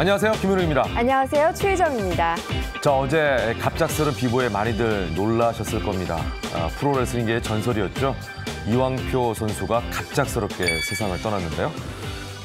안녕하세요, 김현우입니다. 안녕하세요, 최희정입니다. 자, 어제 갑작스런 비보에 많이들 놀라셨을 겁니다. 프로레슬링계의 전설이었죠. 이왕표 선수가 갑작스럽게 세상을 떠났는데요.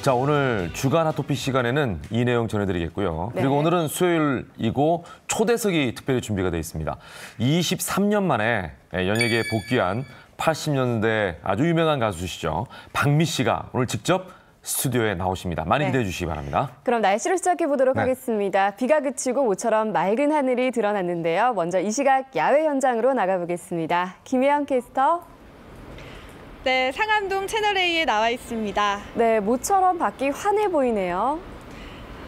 자, 오늘 주간 핫토픽 시간에는 이 내용 전해드리겠고요. 그리고 네. 오늘은 수요일이고 초대석이 특별히 준비가 되어 있습니다. 23년 만에 연예계에 복귀한 80년대 아주 유명한 가수시죠. 박미 씨가 오늘 직접 스튜디오에 나오십니다. 많이 기대해 주시기 바랍니다. 그럼 날씨로 시작해 보도록 네. 하겠습니다. 비가 그치고 모처럼 맑은 하늘이 드러났는데요. 먼저 이 시각 야외 현장으로 나가보겠습니다. 김혜영 캐스터. 네, 상암동 채널A에 나와 있습니다. 네, 모처럼 밖이 환해 보이네요.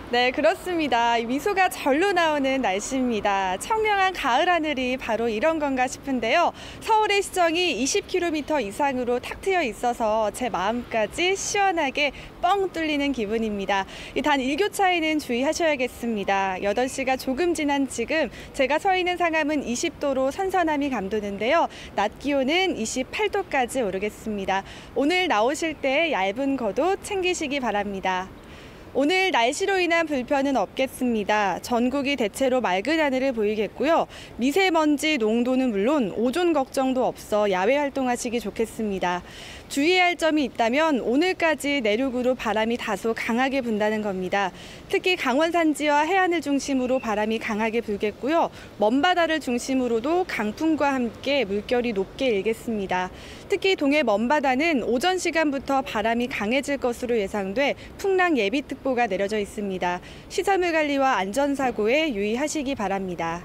네, 그렇습니다. 미소가 절로 나오는 날씨입니다. 청명한 가을 하늘이 바로 이런 건가 싶은데요. 서울의 시정이 20km 이상으로 탁 트여 있어서 제 마음까지 시원하게 뻥 뚫리는 기분입니다. 단 일교차에는 주의하셔야겠습니다. 8시가 조금 지난 지금 제가 서 있는 상암은 20도로 선선함이 감도는데요. 낮 기온은 28도까지 오르겠습니다. 오늘 나오실 때 얇은 겉옷 챙기시기 바랍니다. 오늘 날씨로 인한 불편은 없겠습니다. 전국이 대체로 맑은 하늘을 보이겠고요. 미세먼지 농도는 물론 오존 걱정도 없어 야외 활동하시기 좋겠습니다. 주의해야 할 점이 있다면 오늘까지 내륙으로 바람이 다소 강하게 분다는 겁니다. 특히 강원 산지와 해안을 중심으로 바람이 강하게 불겠고요. 먼바다를 중심으로도 강풍과 함께 물결이 높게 일겠습니다. 특히 동해 먼바다는 오전 시간부터 바람이 강해질 것으로 예상돼 풍랑 예비특보가 내려져 있습니다. 시설물 관리와 안전사고에 유의하시기 바랍니다.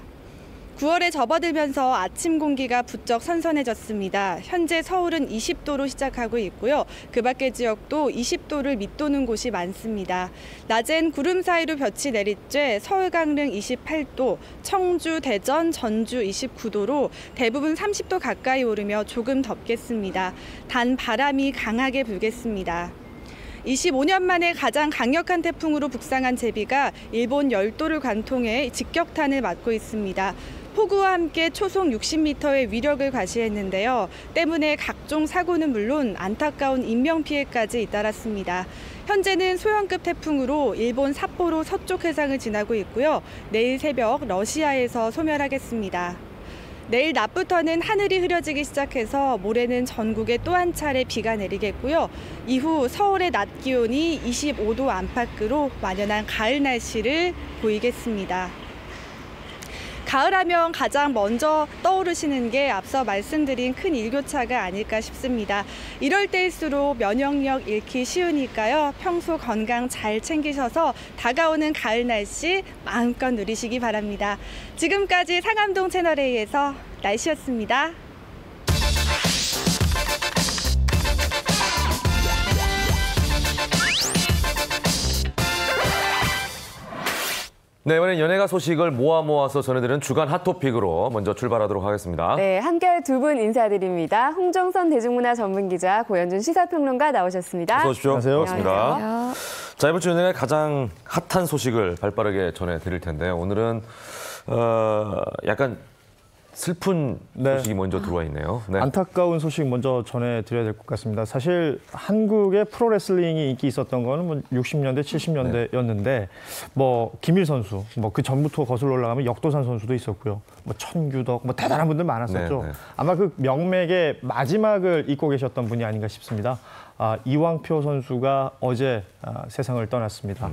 9월에 접어들면서 아침 공기가 부쩍 선선해졌습니다. 현재 서울은 20도로 시작하고 있고요. 그 밖의 지역도 20도를 밑도는 곳이 많습니다. 낮엔 구름 사이로 볕이 내리쬐 서울 강릉 28도, 청주, 대전, 전주 29도로 대부분 30도 가까이 오르며 조금 덥겠습니다. 단 바람이 강하게 불겠습니다. 25년 만에 가장 강력한 태풍으로 북상한 제비가 일본 열도를 관통해 직격탄을 맞고 있습니다. 폭우와 함께 초속 60m의 위력을 과시했는데요. 때문에 각종 사고는 물론 안타까운 인명피해까지 잇따랐습니다. 현재는 소형급 태풍으로 일본 삿포로 서쪽 해상을 지나고 있고요. 내일 새벽 러시아에서 소멸하겠습니다. 내일 낮부터는 하늘이 흐려지기 시작해서 모레는 전국에 또 한 차례 비가 내리겠고요. 이후 서울의 낮 기온이 25도 안팎으로 만연한 가을 날씨를 보이겠습니다. 가을하면 가장 먼저 떠오르시는 게 앞서 말씀드린 큰 일교차가 아닐까 싶습니다. 이럴 때일수록 면역력 잃기 쉬우니까요. 평소 건강 잘 챙기셔서 다가오는 가을 날씨 마음껏 누리시기 바랍니다. 지금까지 상암동 채널A에서 날씨였습니다. 네, 이번엔 연예가 소식을 모아서 전해드리는 주간 핫토픽으로 먼저 출발하도록 하겠습니다. 네, 함께할 두 분 인사드립니다. 홍정선 대중문화 전문기자, 고현준 시사평론가 나오셨습니다. 어서 오십시오. 안녕하세요. 반갑습니다. 안녕하세요. 자, 이번 주 연예가 가장 핫한 소식을 발빠르게 전해드릴 텐데요. 오늘은 약간 슬픈 소식이 먼저 들어와 있네요. 네. 안타까운 소식 먼저 전해드려야 될 것 같습니다. 사실 한국의 프로레슬링이 인기 있었던 거는 뭐 60년대, 70년대였는데 뭐 김일 선수, 뭐 그 전부터 거슬러 올라가면 역도산 선수도 있었고요. 뭐 천규덕, 뭐 대단한 분들 많았었죠. 네. 아마 그 명맥의 마지막을 잇고 계셨던 분이 아닌가 싶습니다. 이왕표 선수가 어제 세상을 떠났습니다.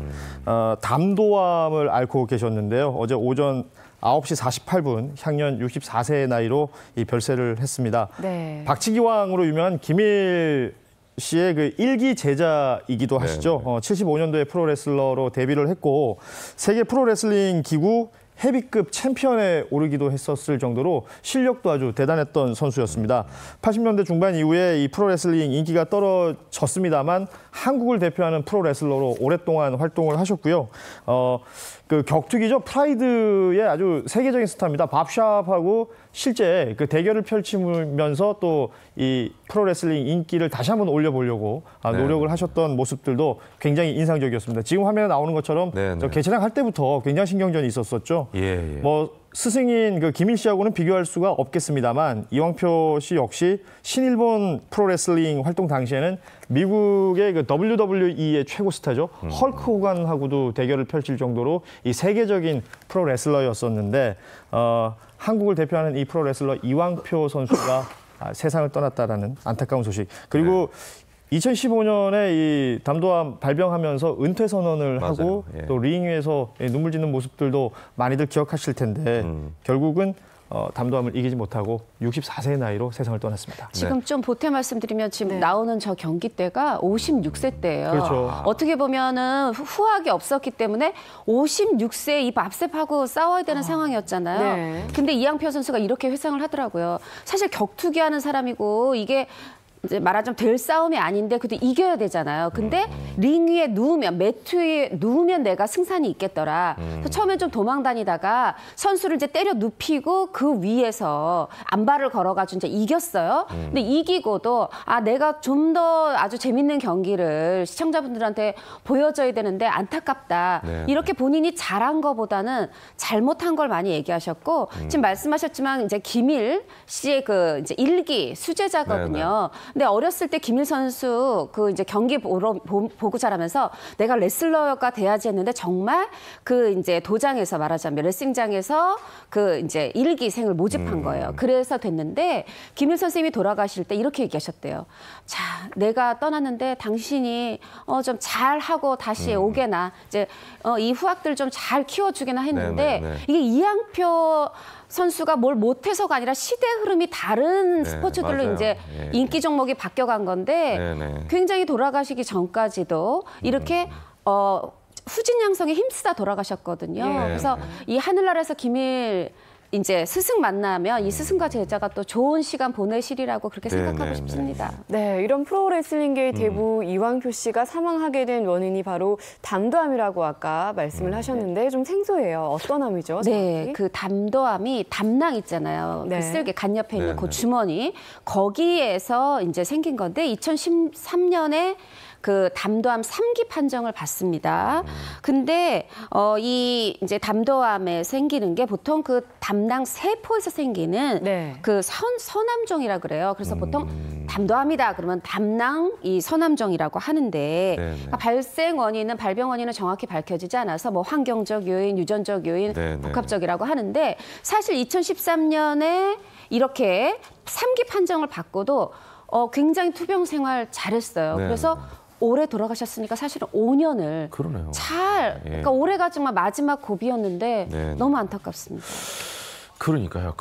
담도암을 앓고 계셨는데요. 어제 오전 9시 48분 향년 64세의 나이로 이 별세를 했습니다. 네. 박치기왕으로 유명한 김일 씨의 그 일기 제자이기도 하시죠. 75년도에 프로레슬러로 데뷔를 했고 세계 프로레슬링 기구 헤비급 챔피언에 오르기도 했었을 정도로 실력도 아주 대단했던 선수였습니다. 80년대 중반 이후에 이 프로레슬링 인기가 떨어졌습니다만 한국을 대표하는 프로레슬러로 오랫동안 활동을 하셨고요. 그 격투기죠. 프라이드의 아주 세계적인 스타입니다. 밥샵하고 실제 그 대결을 펼치면서 또 이 프로레슬링 인기를 다시 한번 올려보려고 노력을 하셨던 모습들도 굉장히 인상적이었습니다. 지금 화면에 나오는 것처럼 저 개최장 할 때부터 굉장히 신경전이 있었었죠. 있죠. 예. 뭐 스승인 그 김일 씨하고는 비교할 수가 없겠습니다만 이왕표 씨 역시 신일본 프로레슬링 활동 당시에는 미국의 그 WWE의 최고 스타죠. 헐크 호간하고도 대결을 펼칠 정도로 이 세계적인 프로레슬러였었는데 한국을 대표하는 이 프로레슬러 이왕표 선수가 세상을 떠났다라는 안타까운 소식. 그리고 2015년에 이 담도암 발병하면서 은퇴 선언을 맞아요. 하고 예. 또 링 위에서 눈물 짓는 모습들도 많이들 기억하실 텐데 결국은 담도암을 이기지 못하고 64세의 나이로 세상을 떠났습니다. 지금 좀 보태 말씀드리면 지금 나오는 저 경기 때가 56세 때예요. 그렇죠. 어떻게 보면은 후학이 없었기 때문에 56세 이 밥셉하고 싸워야 되는 상황이었잖아요. 네. 근데 이양표 선수가 이렇게 회상을 하더라고요. 사실 격투기 하는 사람이고 이게 이제 말하자면 될 싸움이 아닌데 그래도 이겨야 되잖아요. 근데 링 위에 누우면 매트 위에 누우면 내가 승산이 있겠더라. 그래서 처음엔 좀 도망 다니다가 선수를 이제 때려 눕히고 그 위에서 안발을 걸어가지고 이제 이겼어요. 근데 이기고도 내가 좀 더 아주 재밌는 경기를 시청자분들한테 보여줘야 되는데 안타깝다. 네. 이렇게 본인이 잘한 거보다는 잘못한 걸 많이 얘기하셨고 지금 말씀하셨지만 이제 김일 씨의 그 이제 일기 수제자거든요. 근데 어렸을 때 김일 선수 그 이제 경기 보고 자라면서 내가 레슬러가 돼야지 했는데 정말 그 이제 도장에서 말하자면 레슬링장에서 그 이제 일기생을 모집한 거예요. 그래서 됐는데 김일 선생님이 돌아가실 때 이렇게 얘기하셨대요. 자, 내가 떠났는데 당신이 좀 잘하고 다시 오게나 이제 이 후학들 좀 잘 키워주게나 했는데 네네네. 이게 이양표 선수가 뭘 못해서가 아니라 시대 흐름이 다른 네, 스포츠들로 맞아요. 이제 예. 인기 종목이 바뀌어간 건데 네네. 굉장히 돌아가시기 전까지도 이렇게 후진 양성에 힘쓰다 돌아가셨거든요. 네. 그래서 이 하늘나라에서 김일 이제 스승 만나면 이 스승과 제자가 또 좋은 시간 보내시리라고 그렇게 네, 생각하고 네, 싶습니다. 네, 이런 프로레슬링계의 대부 이왕표 씨가 사망하게 된 원인이 바로 담도암이라고 아까 말씀을 하셨는데 좀 생소해요. 어떤 암이죠? 네, 정확히? 그 담도암이 담낭 있잖아요. 네. 그 쓸개 간 옆에 있는 네, 그 네. 주머니 거기에서 이제 생긴 건데 2013년에 그 담도암 3기 판정을 받습니다. 근데 이 이제 담도암에 생기는 게 보통 그 담낭 세포에서 생기는 네. 그 서남종이라 그래요. 그래서 보통 담도암이다 그러면 담낭 이 서남종이라고 하는데 네네. 그러니까 발생 원인은 발병 원인은 정확히 밝혀지지 않아서 뭐 환경적 요인, 유전적 요인, 네네. 복합적이라고 하는데 사실 2013년에 이렇게 3기 판정을 받고도 굉장히 투병 생활 잘했어요. 네네. 그래서 올해 돌아가셨으니까 사실은 5년을 그러네요. 잘, 예. 그러니까 올해가 정말 마지막 고비였는데 네네. 너무 안타깝습니다. 그러니까요.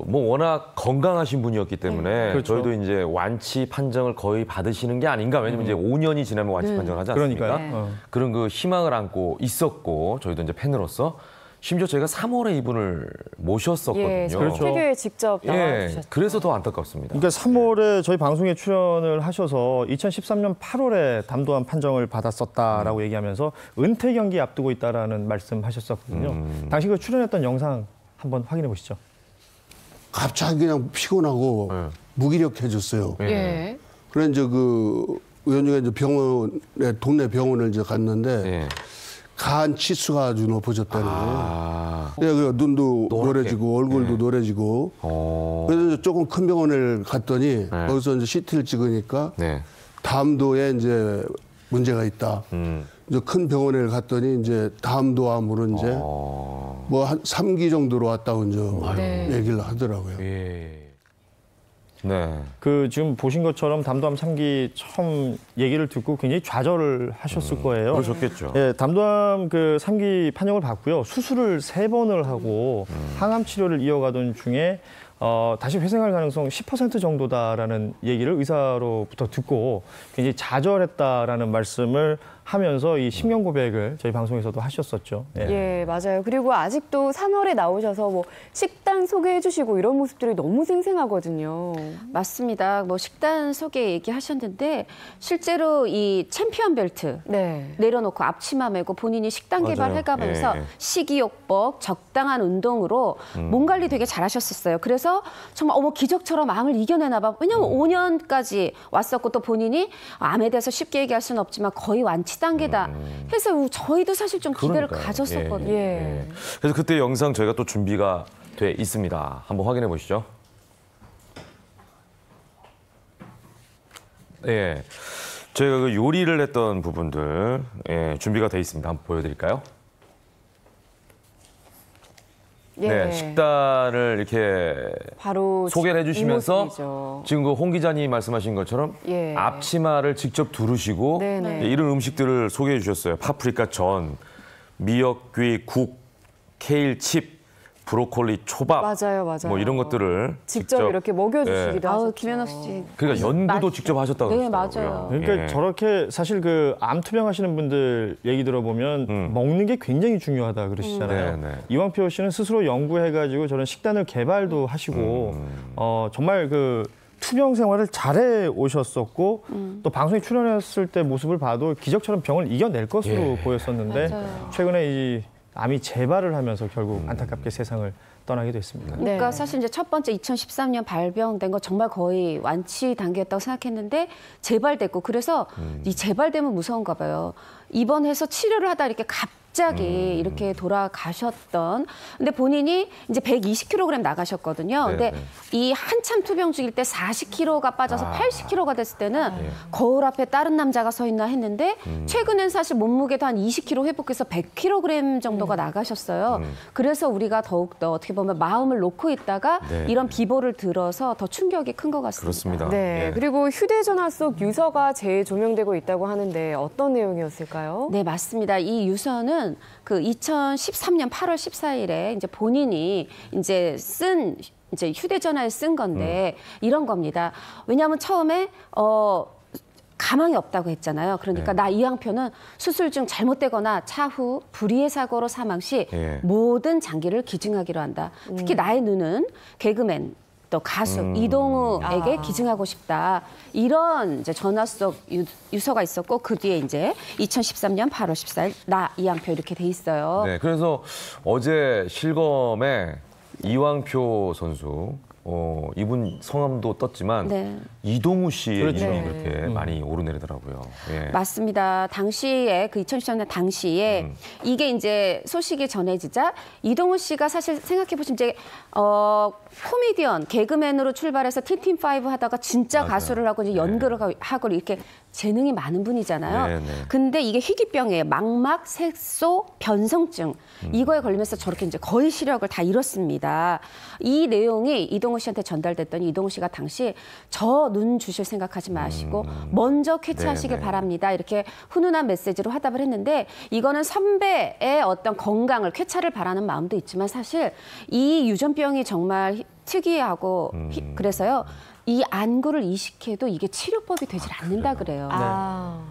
뭐 워낙 건강하신 분이었기 때문에 그렇죠. 저희도 이제 완치 판정을 거의 받으시는 게 아닌가. 왜냐면 이제 5년이 지나면 완치 판정을 하지 않습니까? 그러니까요. 그런 그 희망을 안고 있었고 저희도 이제 팬으로서 심지어 저희가 3월에 이분을 모셨었거든요. 예, 그렇죠. 스튜디오에 직접 나와주셨죠. 그래서 더 안타깝습니다. 그러니까 3월에 저희 방송에 출연을 하셔서 2013년 8월에 담도암 판정을 받았었다라고 얘기하면서 은퇴 경기 앞두고 있다라는 말씀하셨었거든요. 당시 그 출연했던 영상 한번 확인해 보시죠. 갑자기 그냥 피곤하고 네. 무기력해졌어요. 예. 그래 이제 그 의원님가 이제 동네 병원을 이제 갔는데 예. 간 치수가 아주 높아졌다는 거예요. 아. 예, 그래 눈도 노랗게. 노래지고 얼굴도 노래지고. 그래서 이제 조금 큰 병원을 갔더니 거기서 이제 CT를 찍으니까 네. 담도에 이제 문제가 있다. 음. 이제 큰 병원에 갔더니 이제 담도암으로 이제 뭐 한 3기 정도로 왔다고 이제 얘기를 하더라고요. 예. 네. 그 지금 보신 것처럼 담도암 3기 처음 얘기를 듣고 굉장히 좌절을 하셨을 거예요. 그러셨겠죠. 예, 담도암 그 3기 판정을 받고요. 수술을 3번을 하고 항암 치료를 이어가던 중에 다시 회생할 가능성 10% 정도다라는 얘기를 의사로부터 듣고 굉장히 좌절했다라는 말씀을 하면서 이 심경 고백을 저희 방송에서도 하셨었죠. 예, 맞아요. 그리고 아직도 3월에 나오셔서 뭐 식단 소개해 주시고 이런 모습들이 너무 생생하거든요. 맞습니다. 뭐 식단 소개 얘기하셨는데 실제로 이 챔피언 벨트 네. 내려놓고 앞치마 메고 본인이 식단 맞아요. 개발해가면서 예. 식이요법, 적당한 운동으로 몸 관리 되게 잘하셨었어요. 그래서 정말 기적처럼 암을 이겨내나 봐. 왜냐하면 5년까지 왔었고 또 본인이 암에 대해서 쉽게 얘기할 수는 없지만 거의 완치 단계다 해서 저희도 사실 좀 기대를 그러니까요. 가졌었거든요. 예. 그래서 그때 영상 저희가 또 준비가 돼 있습니다. 한번 확인해 보시죠. 예, 저희가 그 요리를 했던 부분들 준비가 돼 있습니다. 한번 보여드릴까요? 예. 네, 식단을 이렇게 바로 소개를 해주시면서 이 모습이죠. 지금 그 홍 기자님이 말씀하신 것처럼 예. 앞치마를 직접 두르시고 네네. 이런 음식들을 소개해 주셨어요. 파프리카 전, 미역귀 국, 케일 칩, 브로콜리 초밥, 맞아요. 뭐 이런 것들을 직접 이렇게 먹여주시기도 하셨죠. 김연옥 씨. 그러니까 연구도 직접 하셨다고 네, 그러시더라고요. 맞아요. 그러니까 예. 저렇게 사실 그 암 투병하시는 분들 얘기 들어보면 먹는 게 굉장히 중요하다 그러시잖아요. 네, 네. 이왕표 씨는 스스로 연구해가지고 저런 식단을 개발도 하시고 정말 그 투병 생활을 잘해 오셨었고 또 방송에 출연했을 때 모습을 봐도 기적처럼 병을 이겨낼 것으로 예. 보였었는데 맞아요. 최근에 이 암이 재발을 하면서 결국 안타깝게 세상을 떠나게 됐습니다. 그러니까 네. 사실 이제 첫 번째 2013년 발병된 거 정말 거의 완치 단계였다고 생각했는데 재발됐고 그래서 이 재발되면 무서운가 봐요. 입원해서 치료를 하다 이렇게 갑자기 이렇게 돌아가셨던. 근데 본인이 이제 120kg 나가셨거든요. 근데 네. 이 한참 투병 중일 때 40kg가 빠져서 80kg가 됐을 때는 예. 거울 앞에 다른 남자가 서 있나 했는데 최근엔 사실 몸무게도 한 20kg 회복해서 100kg 정도가 나가셨어요. 그래서 우리가 더욱더 어떻게 보면 마음을 놓고 있다가 네. 이런 비보를 들어서 더 충격이 큰 것 같습니다. 그렇습니다. 네. 예. 그리고 휴대전화 속 유서가 재조명되고 있다고 하는데 어떤 내용이었을까요? 네, 맞습니다. 이 유서는 그 2013년 8월 14일에 이제 본인이 이제 이제 휴대전화에 쓴 건데 이런 겁니다. 왜냐하면 처음에 가망이 없다고 했잖아요. 그러니까 네. 나 이왕표는 수술 중 잘못되거나 차후 불의의 사고로 사망 시 예. 모든 장기를 기증하기로 한다. 특히 나의 눈은 개그맨 또 가수 이동우에게 기증하고 싶다. 이런 이제 전화 속 유서가 있었고 그 뒤에 이제 2013년 8월 14일 나 이왕표 이렇게 돼 있어요. 네, 그래서 어제 실검에 이왕표 선수 이분 성함도 떴지만 네. 이동우 씨의 그렇죠. 이름이 네. 그렇게 많이 오르내리더라고요. 예. 맞습니다. 당시에 그 2013년 당시에 이게 이제 소식이 전해지자 이동우 씨가 사실 생각해 보시면 이제 코미디언 개그맨으로 출발해서 티팀5 하다가 진짜 맞아요. 가수를 하고 이제 연극을 하고 이렇게 재능이 많은 분이잖아요. 네, 네. 근데 이게 희귀병이에요. 망막 색소 변성증 이거에 걸리면서 저렇게 이제 거의 시력을 다 잃었습니다. 이 내용이 이동우 씨한테 전달됐더니 이동우 씨가 당시 저 눈 주실 생각하지 마시고 먼저 쾌차하시길 네, 네. 바랍니다. 이렇게 훈훈한 메시지로 화답을 했는데 이거는 선배의 어떤 건강을 쾌차를 바라는 마음도 있지만 사실 이 유전병이 정말 특이하고 그래서요. 이 안구를 이식해도 이게 치료법이 되질 않는다 그래요.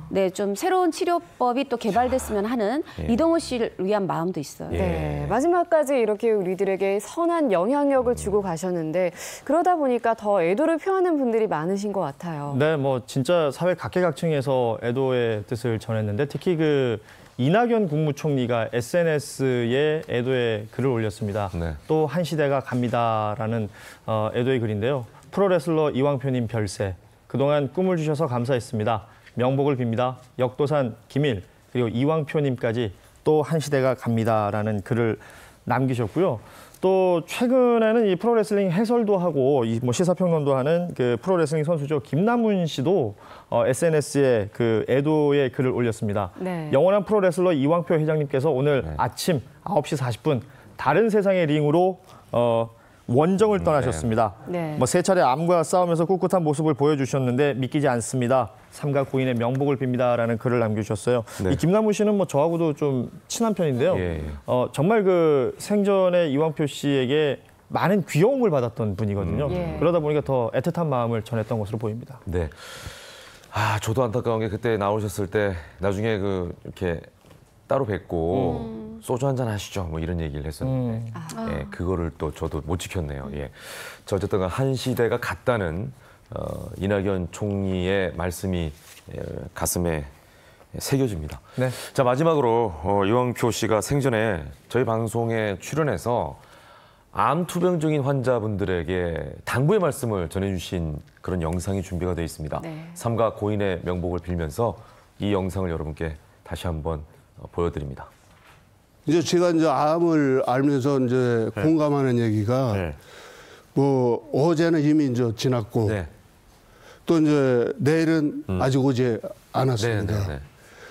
네, 좀 새로운 치료법이 또 개발됐으면 하는 이동우 씨를 위한 마음도 있어요. 예. 네, 마지막까지 이렇게 우리들에게 선한 영향력을 주고 가셨는데 그러다 보니까 더 애도를 표하는 분들이 많으신 것 같아요. 네, 뭐 진짜 사회 각계각층에서 애도의 뜻을 전했는데 특히 그 이낙연 국무총리가 SNS에 애도의 글을 올렸습니다. 네. 또 한 시대가 갑니다라는 애도의 글인데요. 프로레슬러 이왕표님 별세. 그동안 꿈을 주셔서 감사했습니다. 명복을 빕니다. 역도산 김일 그리고 이왕표님까지 또 한 시대가 갑니다라는 글을 남기셨고요. 또 최근에는 이 프로레슬링 해설도 하고 이 뭐 시사평론도 하는 그 프로레슬링 선수죠 김남훈 씨도 SNS에 그 애도의 글을 올렸습니다. 네. 영원한 프로레슬러 이왕표 회장님께서 오늘 아침 9시 40분 다른 세상의 링으로 원정을 떠나셨습니다. 네. 뭐 세 차례 암과 싸우면서 꿋꿋한 모습을 보여주셨는데 믿기지 않습니다. 삼가 고인의 명복을 빕니다라는 글을 남겨주셨어요. 네. 이 김남훈 씨는 뭐 저하고도 좀 친한 편인데요. 예. 정말 그 생전에 이왕표 씨에게 많은 귀여움을 받았던 분이거든요. 예. 그러다 보니까 더 애틋한 마음을 전했던 것으로 보입니다. 네. 저도 안타까운 게 그때 나오셨을 때 나중에 이렇게 따로 뵙고 소주 한잔 하시죠. 뭐 이런 얘기를 했었는데 예, 그거를 또 저도 못 지켰네요. 예. 자, 어쨌든 한 시대가 갔다는 이낙연 총리의 말씀이 가슴에 새겨집니다. 네. 자, 마지막으로 이왕표 씨가 생전에 저희 방송에 출연해서 암 투병 중인 환자분들에게 당부의 말씀을 전해주신 그런 영상이 준비가 되어 있습니다. 네. 삼가 고인의 명복을 빌면서 이 영상을 여러분께 다시 한번 보여드립니다. 이제 제가 이제 암을 알면서 이제 공감하는 얘기가 네. 뭐 어제는 이미 이제 지났고 네. 또 이제 내일은 아직 오지 않았습니다. 네, 네, 네.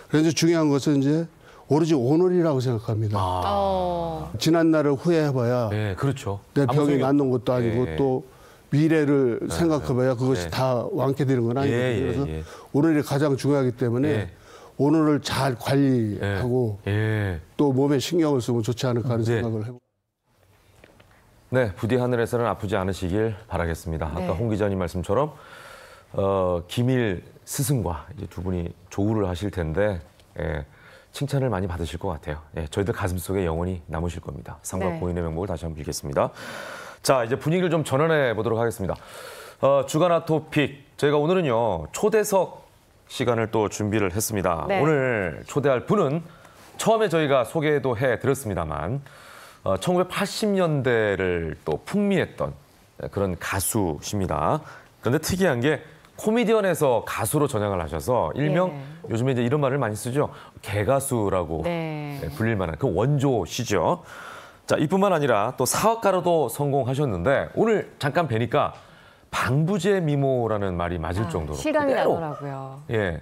그래서 중요한 것은 이제 오로지 오늘이라고 생각합니다. 지난 날을 후회해봐야 네, 그렇죠. 내 아무 병이 소용이 낫는 것도 아니고 예. 또 미래를 생각해봐야 그것이 다 완쾌되는 건 아니거든요. 예, 예, 그래서 예. 오늘이 가장 중요하기 때문에 예. 오늘을 잘 관리하고 예. 또 몸에 신경을 쓰면 좋지 않을까 하는 생각을 해봅니다. 네, 부디 하늘에서는 아프지 않으시길 바라겠습니다. 아까 홍 기자님 말씀처럼 김일 스승과 이제 두 분이 조우를 하실 텐데 칭찬을 많이 받으실 것 같아요. 저희들 가슴속에 영원히 남으실 겁니다. 상과 네. 고인의 명복을 다시 한번 빌겠습니다. 자, 이제 분위기를 좀 전환해 보도록 하겠습니다. 주간 핫토픽, 저희가 오늘은요 초대석 시간을 또 준비를 했습니다. 네. 오늘 초대할 분은 처음에 저희가 소개도 해드렸습니다만 1980년대를 또 풍미했던 그런 가수십니다. 그런데 특이한 게 코미디언에서 가수로 전향을 하셔서 일명 요즘에 이제 이런 말을 많이 쓰죠. 개가수라고 네. 불릴 만한 그 원조시죠. 자, 이뿐만 아니라 또 사업가로도 성공하셨는데 오늘 잠깐 뵈니까 방부제 미모라는 말이 맞을 정도로 실감이 그대로, 나더라고요. 예.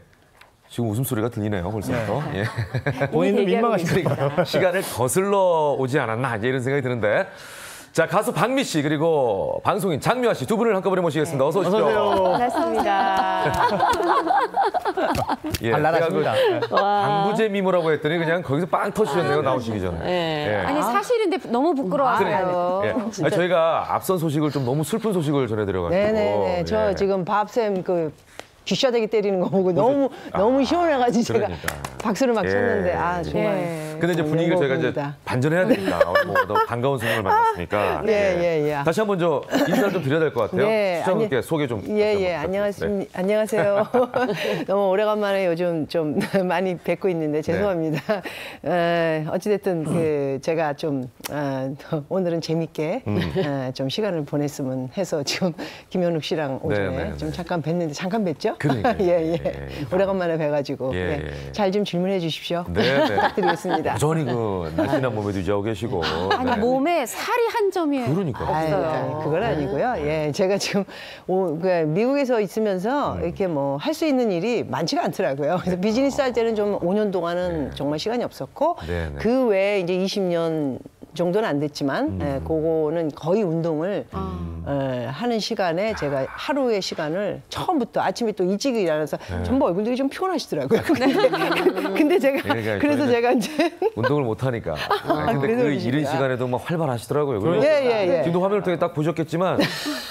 지금 웃음소리가 들리네요, 벌써부터. 예. 본인도 얘기하고 민망하시니까. 시간을 거슬러 오지 않았나 이제 이런 생각이 드는데 자, 가수 박미 씨 그리고 방송인 장미화 씨 두 분을 한꺼번에 모시겠습니다. 어서 오십시오. 반갑습니다. 예, 발랄하십니다. 제가 그 방부제 미모라고 했더니 그냥 거기서 빵 터지셨네요, 나오시기 전에. 예. 아니 사실인데 너무 부끄러워요. 예. 아니, 저희가 앞선 소식을 좀 너무 슬픈 소식을 전해드려가지고. 네네네. 저 예. 지금 밥샘 그 귀샤대기 때리는 거 보고 너무 시원해가지고 제가 그러니까. 박수를 막 예. 쳤는데 아 정말. 예. 근데 이제 분위기를 저희가 이제 영광입니다. 반전해야 되니까 오늘 뭐 반가운 손님을 만났으니까. 예. 다시 한번 저 인사를 좀 드려야 될 것 같아요. 네, 시청자분께 소개 좀. 예, 다시 한번 부탁드립니다. 안녕하세요. 너무 오래간만에 요즘 좀 많이 뵙고 있는데 죄송합니다. 어찌됐든 그 제가 좀 오늘은 재밌게 좀 시간을 보냈으면 해서 지금 김현욱 씨랑 오전에 네. 좀 잠깐 뵀는데 잠깐 뵀죠? 그러니까요. 예. 예. 오래간만에 뵈가지고 예. 잘 좀 질문해 주십시오. 네. 부탁드리겠습니다. 여전히 그 날씬한 몸에도 유지하고 계시고. 아니 네. 몸에 살이 한 점이 그러니까. 없어요. 그건 아니고요. 예, 제가 지금 미국에서 있으면서 이렇게 뭐 할 수 있는 일이 많지가 않더라고요. 그래서 비즈니스 할 때는 좀 5년 동안은 정말 시간이 없었고 네. 그 외에 이제 20년 정도는 안 됐지만 그거는 거의 운동을 하는 시간에 제가 하루의 시간을 처음부터 아침에 또 일찍 일어나서 전부 얼굴들이 좀 피곤하시더라고요. 근데 제가 그러니까 그래서 저희는 제가 이제 운동을 못 하니까. 근데 그래서 그 그러시구나. 이른 시간에도 막 활발하시더라고요. 그리고 예. 지금도 화면을 통해 딱 보셨겠지만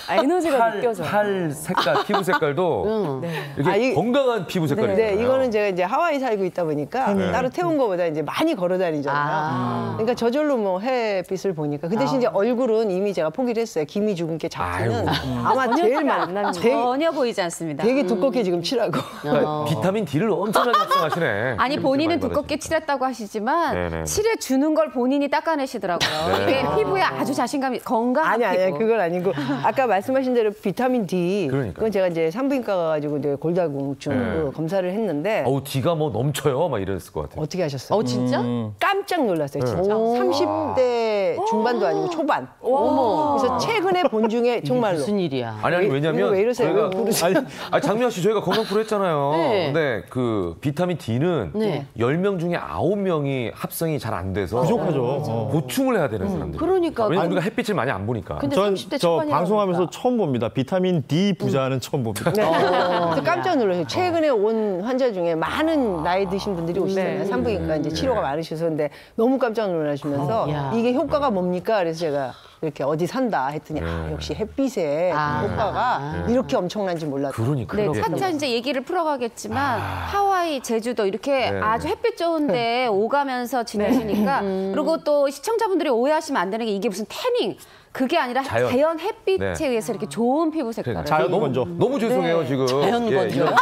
에너지가 느껴져요. 팔 색깔, 피부 색깔도 이렇게 아, 이- 건강한 피부 색깔이잖아요. 네, 이거는 제가 이제 하와이 살고 있다 보니까 따로 태운 거보다 이제 많이 걸어 다니잖아요. 그러니까 저절로 뭐 햇빛을 보니까 그 대신 이제 얼굴은 이미 제가 포기를 했어요. 김이 죽은 게 잡티는 아마 제일 많이 전혀 보이지 않습니다. 되게 두껍게 지금 칠하고. 그러니까 비타민 D를 엄청나게 합성하시네. 아니 본인은 많이 두껍게 받으시네. 칠했다고 하시지만 네네. 칠해 주는 걸 본인이 닦아내시더라고요. 네. 이게 피부에 아주 자신감이 건강한 아니 피부. 그건 아니고 아까 말씀하신 대로 비타민 D 그러니까요. 그건 제가 이제 산부인과 가가지고 이제 골다공증 그 검사를 했는데 어우, D가 뭐 넘쳐요. 막 이랬을 것 같아요. 어떻게 하셨어요? 진짜? 깜짝 놀랐어요, 진짜. 30대 중반도 아니고 초반. 그래서 최근에 본 중에 정말로. 무슨 일이야? 아니 왜냐면 왜 이러세요? 왜 부르세요? 아니 장미아 씨 저희가 건강 프로 했잖아요. 네. 근데 그 비타민 D는 네. 10명 중에 9명이 합성이 잘 안 돼서 부족하죠. 보충을 해야 되는 사람들. 그러니까. 왜냐면 우리가 햇빛을 많이 안 보니까. 근데 전 30대 저 초반이라고 방송하면서 그러니까. 처음 봅니다. 비타민 D 부자는 처음 봅니다. 네. 그래서 깜짝 놀랐어요. 최근에 온 환자 중에 많은 나이 드신 분들이 오시잖아요. 산부인과 이제 치료가 많으셔서 근데 너무 깜짝 놀라시면서 야. 이게 효과가 뭡니까? 그래서 제가 이렇게 어디 산다 했더니 역시 햇빛의 효과가 이렇게 엄청난지 몰랐다. 그러니까. 네, 예. 차차 이제 얘기를 풀어가겠지만 하와이, 제주도 이렇게 네. 아주 햇빛 좋은데 오가면서 지내시니까 그리고 또 시청자분들이 오해하시면 안 되는 게 이게 무슨 태닝 그게 아니라 자연. 자연 햇빛에 네. 의해서 이렇게 좋은 피부 색깔을 자연 너무, 건조. 너무 죄송해요 지금. 자연 건조요? 이런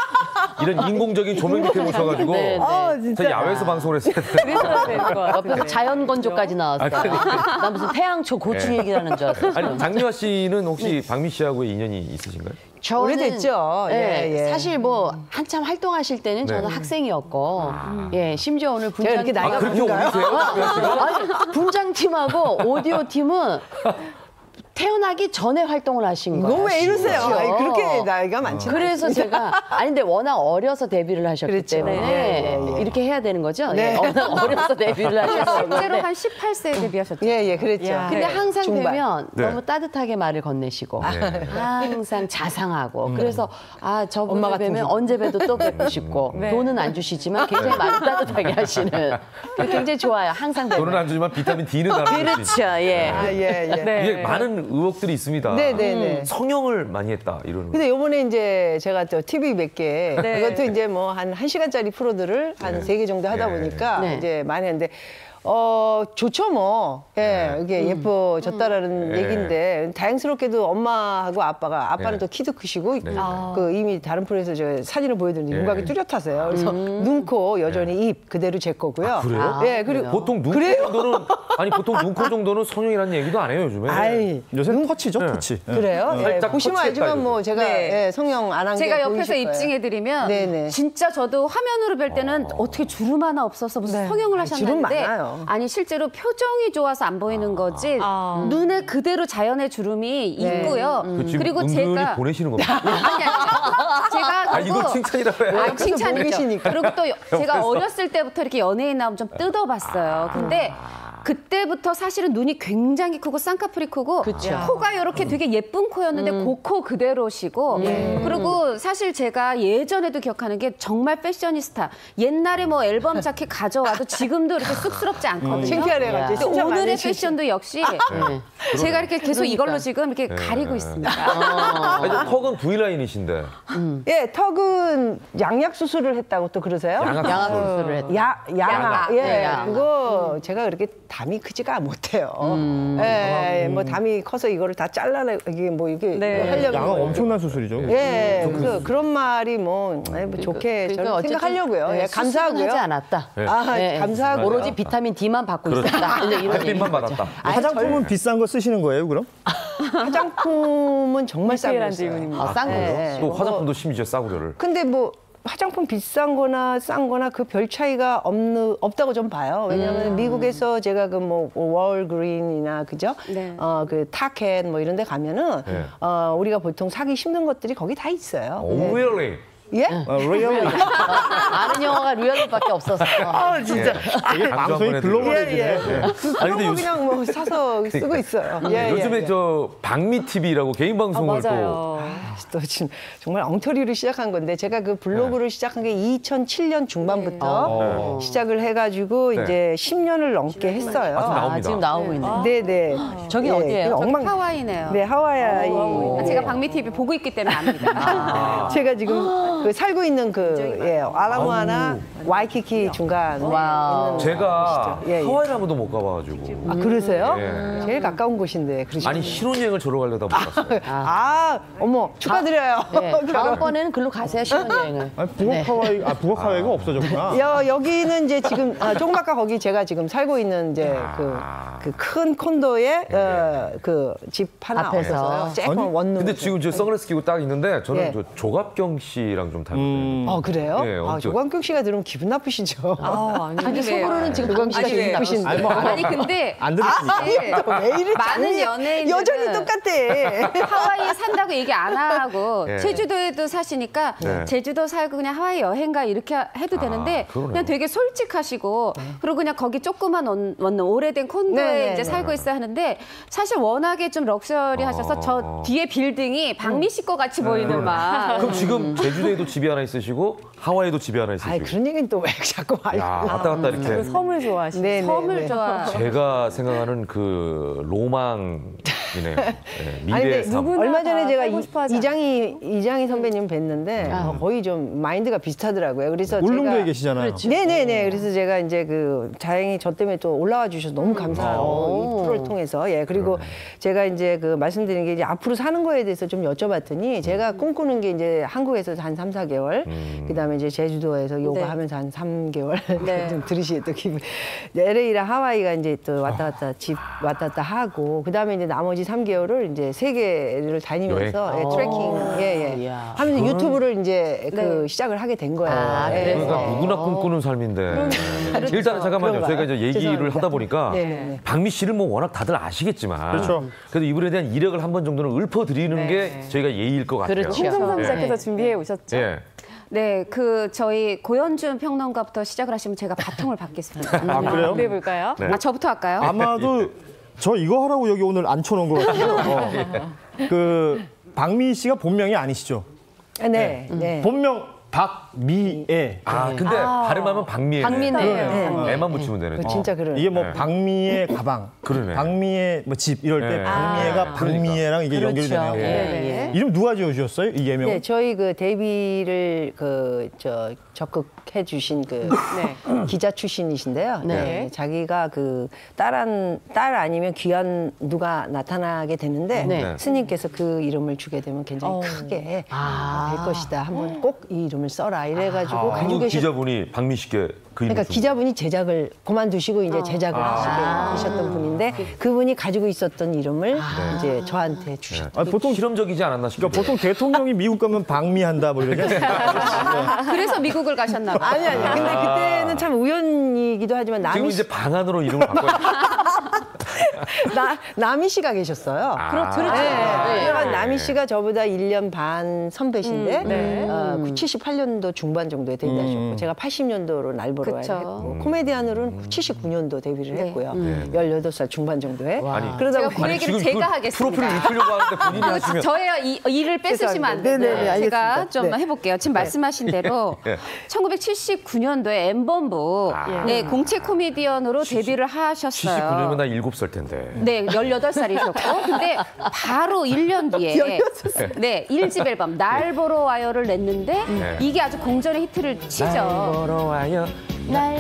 이런 인공적인 조명 밑에 모셔가지고 네, 네. 저 야외에서 방송을 했어야 돼. 그래야 되는 것 같아요. 옆에서 자연 건조까지 나왔어요. 나 무슨 태양초 고추 얘기하는 줄 알았어요. 아니 장미화 씨는 혹시 박미 씨하고의 인연이 있으신가요? 저는, 오래됐죠. 예, 예, 예. 사실 뭐 한참 활동하실 때는 저는 학생이었고, 예, 심지어 오늘 제가 이렇게 나이가 그렇게 어리세요? 아니, 분장팀하고 오디오 팀은 태어나기 전에 활동을 하신 거예요. 너 왜 이러세요? 심지어. 아니, 그렇게 나이가 많지 그래서 제가 아니 근데 워낙 어려서 데뷔를 하셨기 그렇죠. 때문에 네, 예. 이렇게 해야 되는 거죠. 네. 예, 워낙 어려서 데뷔를 하셔서 실제로 그런데. 한 18세에 데뷔하셨죠. 예, 예, 그랬죠. 야. 근데 항상 중반. 되면 네. 너무 따뜻하게 말을 건네시고 네. 항상 자상하고 그래서 엄마 저분을 같은 뵈면 분. 언제 봬도 또 뵙고 싶고 네. 돈은 안 주시지만 굉장히 말을 따뜻하게 하시는 굉장히 좋아요. 항상 돈은 뵈면. 안 주지만 비타민 D는 나눠 줄수 있어요. 그렇죠. 예. 아, 예, 예. 네. 이게 많은 의혹들이 있습니다. 네, 네, 네. 성형을 많이 했다 이러는 거. 근데 요번에 이제 제가 또 TV 몇 개, 네. 그것도 이제 뭐 한 1시간짜리 프로들을 한 3개 정도 하다 네. 보니까 네. 이제 많이 했는데, 좋죠, 뭐. 예, 이게 예뻐졌다라는 얘기인데, 다행스럽게도 엄마하고 아빠는 네. 또 키도 크시고, 네. 그 이미 다른 프로에서 제가 사진을 보여드렸는데, 네. 윤곽이 뚜렷하세요. 그래서 눈, 코 여전히 입 그대로 제 거고요. 그래요? 예, 그리고. 보통 눈코 정도는 보통 눈코 정도는 성형이라는 얘기도 안 해요 요즘에. 아이, 요새는 터치죠, 네. 터치. 그래요? 예, 살짝 보시면 터치했다, 알지만 뭐 제가 네. 예, 성형 안 한 게 제가 옆에서 보이실 거예요. 입증해드리면 네네. 진짜 저도 화면으로 뵐 때는 어떻게 주름 하나 없어서 무슨 네. 성형을 아, 주름 하셨는데 많아요. 아니 실제로 표정이 좋아서 안 보이는 거지 아. 눈에 그대로 자연의 주름이 있고요. 그 지금 그리고 은근히 제가 보내시는 겁니다. 아니 제가 이거 그리고 칭찬이라 그래. 아, 칭찬이죠. 보이시니까. 그리고 또 제가 어렸을 때부터 이렇게 연예인 나오면 좀 뜯어봤어요. 근데 그때부터 사실은 눈이 굉장히 크고 쌍꺼풀이 크고 코가 이렇게 되게 예쁜 코였는데 그 코 그대로시고 그리고 사실 제가 예전에도 기억하는 게 정말 패셔니스타 옛날에 뭐 앨범 자켓 가져와도 지금도 이렇게 쑥스럽지 않거든요. 창피하네요. 근데 오늘의 패션도 역시 제가 이렇게 계속 이걸로 지금 이렇게 가리고 있습니다. 아니, 턱은 V라인이신데. 예, 턱은 양약 수술을 했다고 또 그러세요? 양악 수술을 했다. 양악. 예, 네, 양악. 그거 제가 그렇게 담이 크지가 못해요. 예, 뭐 담이 커서 이거를 다 잘라내 이게 뭐 이게 네. 하려고. 양은 엄청난 수술이죠. 예, 그래서 그런 말이 뭐 좋게 그러니까 저는 어쨌든, 생각하려고요. 네, 예, 수술은 감사하고요. 하지 않았다. 아, 네. 감사하고 오로지 비타민 D만 받고 있었다. 이런 얘기. 햇빛만 받았다. 화장품은 비싼 거 쓰시는 거예요, 그럼? 화장품은 정말 싸고 디테일한 있어요. 질문입니다. 싼 거요? 예. 또 화장품도 심지어 싸구려를. 근데 뭐 화장품 비싼 거나 싼 거나 그 별 차이가 없다고 좀 봐요. 왜냐하면 미국에서 제가 그 뭐 월그린이나 그죠? 네. 그 타켓 뭐 이런 데 가면은 네. 우리가 보통 사기 힘든 것들이 거기 다 있어요. 오, really? 예? 리얼리 아는 영어가 리얼밖에 없었어. 진짜. 이게 방송이 글로벌해지네. 예. 아니, 근데 그런 거 그냥 뭐 사서 쓰고 있어요. 예, 요즘에 예. 저 박미 TV라고 개인 방송을 맞아요. 또 지금 정말 엉터리로 시작한 건데 제가 그 블로그를 시작한 게 2007년 중반부터 시작을 해가지고 네. 이제 10년을 넘게 했어요. 아, 지금 나옵니다. 지금 나오고 있네. 네네. 저기 예, 어디예요? 그 엉망. 하와이네요. 네, 하와이. 제가 박미 TV 보고 있기 때문에 압니다. 제가 지금 그 살고 있는 알라모아나 와이키키 중간. 와우. 제가 예, 예. 하와이를 한 번도 못 가봐가지고. 아, 그러세요? 예. 제일 가까운 곳인데. 그러시군요. 아니 신혼여행을 저러 가려다 못 갔어요. 어머, 축하드려요. 네, 다음번에는 글로 가세요, 신혼여행을. 아니, 부엌 하와이가 없어졌구나. 여기는 이제 지금 조금 아까 거기 제가 지금 살고 있는 이제 그 큰 콘도에 그 집 하나 앞에서. 없어서요. 조금 원룸. 근데 지금 저 선글라스 끼고 딱 있는데 저는 예. 저 조갑경 씨랑 좀 닮았어요. 그래요? 예, 엄청. 조광경 씨가 들으면 기분 나쁘시죠? 아니, 속으로는 지금 강 씨가 아니, 기분 나쁘신데. 아니, 뭐, 아니 근데 안 들으시니까. 사실 왜 이래? 많은 연예인들은 여전히 똑같아. 하와이에 산다고 얘기 안 하고 예. 제주도에도 사시니까 네. 제주도 살고 그냥 하와이 여행가 이렇게 해도 되는데 그러네요. 그냥 되게 솔직하시고 그리고 그냥 거기 조그만 원룸 오래된 콘도에 네, 이제 네, 살고 있어야 하는데 사실 워낙에 좀 럭셔리하셔서 저 뒤에 빌딩이 박미 씨 거 같이 보이는 막. 그럼 지금 제주도에도 집이 하나 있으시고 하와이에도 집이 하나 있으시고. 아이, 그런 얘기는 또 왜 자꾸 야, 와요? 왔다 갔다 이렇게. 섬을 좋아하시는 네, 네, 섬을 네. 좋아. 제가 생각하는 그 로망 네, 아니, 미래의 근데 삶. 얼마 전에 제가 살고 싶어 하지 이장희 선배님 뵀는데 거의 좀 마인드가 비슷하더라고요. 그래서 울릉도에 제가 계시잖아요. 네네네. 그래서 제가 이제 그 다행히 저 때문에 또 올라와 주셔서 너무 감사하고 이 프로를 통해서 그리고 제가 이제 그 말씀드린 게 이제 앞으로 사는 거에 대해서 좀 여쭤봤더니 제가 꿈꾸는 게 이제 한국에서 한 3, 4개월 그다음에 이제 제주도에서 요가하면서 한 3개월 좀 들으시게 또 기분 LA랑 하와이가 이제 또 왔다 갔다 집 왔다 갔다 하고 그다음에 이제 나머지 3개월을 이제 세계를 다니면서 트래킹 이야. 하면서 유튜브를 이제 그 시작을 하게 된 거예요. 그러니까 누구나 꿈꾸는 삶인데. 일단은 잠깐만요. 그런가요? 저희가 이제 얘기를 죄송합니다. 하다 보니까 네. 박미 씨를 뭐 워낙 다들 아시겠지만 그렇죠. 그래도 이분에 대한 이력을 한 번 정도는 읊어드리는 게 저희가 예의일 것 같아요. 그렇죠. 홍성삼 예. 시작해서 준비해 오셨죠? 예. 네, 그 저희 고현준 평론가부터 시작을 하시면 제가 바통을 받겠습니다. 아, 그래요? 준비해 볼까요? 네. 아, 저부터 할까요? 아마도 저 이거 하라고 여기 오늘 앉혀놓은 것 같아요. 그 박미 씨가 본명이 아니시죠? 네. 네. 본명 박미애. 아, 근데 발음하면 박미애. 박미네요. 애만 붙이면 되네. 그 진짜 그런. 이게 뭐 박미의 가방, 그러네. 박미의 뭐 집 이럴 때 네. 박미애가 박미애랑 이게 연결이 되네요. 네. 이름 누가 지어주셨어요? 이 예명? 네, 저희 그 데뷔를 적극해 주신 그 기자 출신이신데요. 네. 자기가 그 딸 아니면 귀한 누가 나타나게 되는데 네. 스님께서 그 이름을 주게 되면 굉장히 크게 될 것이다. 한번 꼭 이 이름을 써라. 이래가지고 가지고 한국 계셨. 기자분이 박미 씨께 그 이름 그러니까 기자분이 제작을 그만두시고 이제 제작을 하시게 되셨던 분인데 그분이 가지고 있었던 이름을 이제 저한테 주셨던. 아, 보통 실험적이지 않았나 싶어요. 그러니까 보통 대통령이 미국 가면 박미한다 뭐 이렇게. 그래서 미국을 가셨나 봐요. 아니. 근데 그때는 참 우연이기도 하지만 지금 남희 이제 방안으로 이름을 바꿔야 남희 씨가 계셨어요. 그렇죠. 그러니까 남희 씨가 저보다 1년 반 선배신데 78년도 중반 정도에 데뷔하셨고 제가 80년도로 날 보러 와야 그쵸. 했고 코미디언으로는 79년도 데뷔를 했고요. 18살 중반 정도에. 아니, 그러다 제가 보니 그 얘기를 지금 제가 그 하겠습니다. 프로필을 읽으려고 하는데 본인이 하시면 저의 일을 뺏으시면 안 돼요. 죄송합니다. 네네네, 제가 알겠습니다. 좀 네. 해볼게요. 지금 말씀하신 대로 예. 1979년도에 M본부 네, 공채 코미디언으로 데뷔를 하셨어요. 79년이면 나 7살 텐데. 네, 18살이셨고. 근데 바로 1년 뒤에 네, 1집 앨범 날 보러 와요를 냈는데 이게 아주 공전의 히트를 치죠. 보러 와요.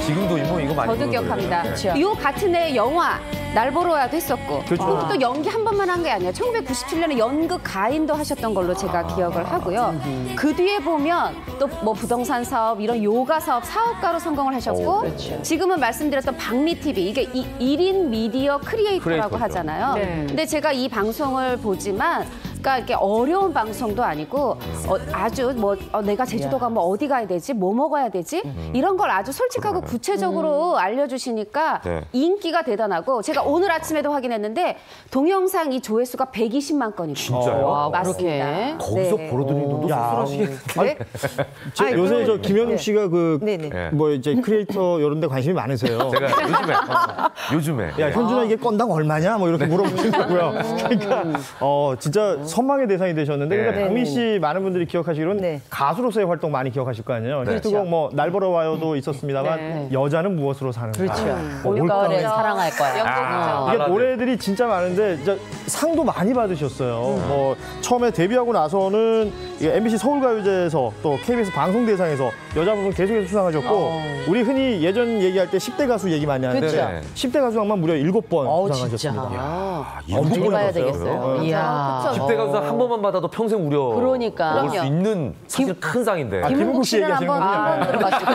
지금도 뭐 이거 많이 저도 부르는 기억합니다. 노래예요. 요 같은 해 영화 날 보러 와도 했었고 그리고 또 연기 한 번만 한 게 아니에요. 1997년에 연극 가인도 하셨던 걸로 제가 기억을 하고요. 그 뒤에 보면 또 뭐 부동산 사업 이런 요가 사업 사업가로 성공을 하셨고 지금은 말씀드렸던 박미TV 이게 1인 미디어 크리에이터라고 크리에이터죠. 하잖아요. 근데 제가 이 방송을 보지만 그러니까 이렇게 어려운 방송도 아니고 아주 뭐 내가 제주도 가면 어디 가야 되지? 뭐 먹어야 되지? 이런 걸 아주 솔직하고 구체적으로 알려주시니까 네. 인기가 대단하고 제가 오늘 아침에도 확인했는데 동영상 이 조회수가 120만 건이에요. 진짜요? 맞습니다. 그렇게? 거기서 네. 벌어들이는 돈도 쏠쏠하시겠는데. 네? 아니, 요새 그럼- 저 김현웅 씨가 그 네네. 뭐 이제 크리에이터 이런 데 관심이 많으세요. 제가 요즘에 야, 현준아 이게 건당 얼마냐? 뭐 이렇게 물어보시더라고요. 그러니까 진짜 선망의 대상이 되셨는데 그러니까 네. 박미 씨 많은 분들이 기억하시기로는 네. 가수로서의 활동 많이 기억하실 거 아니에요. 네. 히트곡 뭐 날 보러 와요도 있었습니다만 여자는 무엇으로 사는가. 그렇죠. 뭐 올가을에 올가을에 사랑할 거야. 영국이죠. 이게 발라드. 노래들이 진짜 많은데 진짜 상도 많이 받으셨어요. 뭐 처음에 데뷔하고 나서는 이게 MBC 서울가요제에서 또 KBS 방송대상에서 여자 부분 계속해서 수상하셨고 우리 흔히 예전 얘기할 때 10대 가수 얘기 많이 하는데 그쵸. 10대 가수상만 무려 7번 진짜. 수상하셨습니다. 언제 번이나 봐야 받았어요. 되겠어요. 네. 이야. 10대 가수 한 번만 받아도 평생 우려 그러니까. 먹을 수 있는 사실 큰 상인데. 김은국 씨 씨는 얘기하시는 한번 거군요. 들어가시고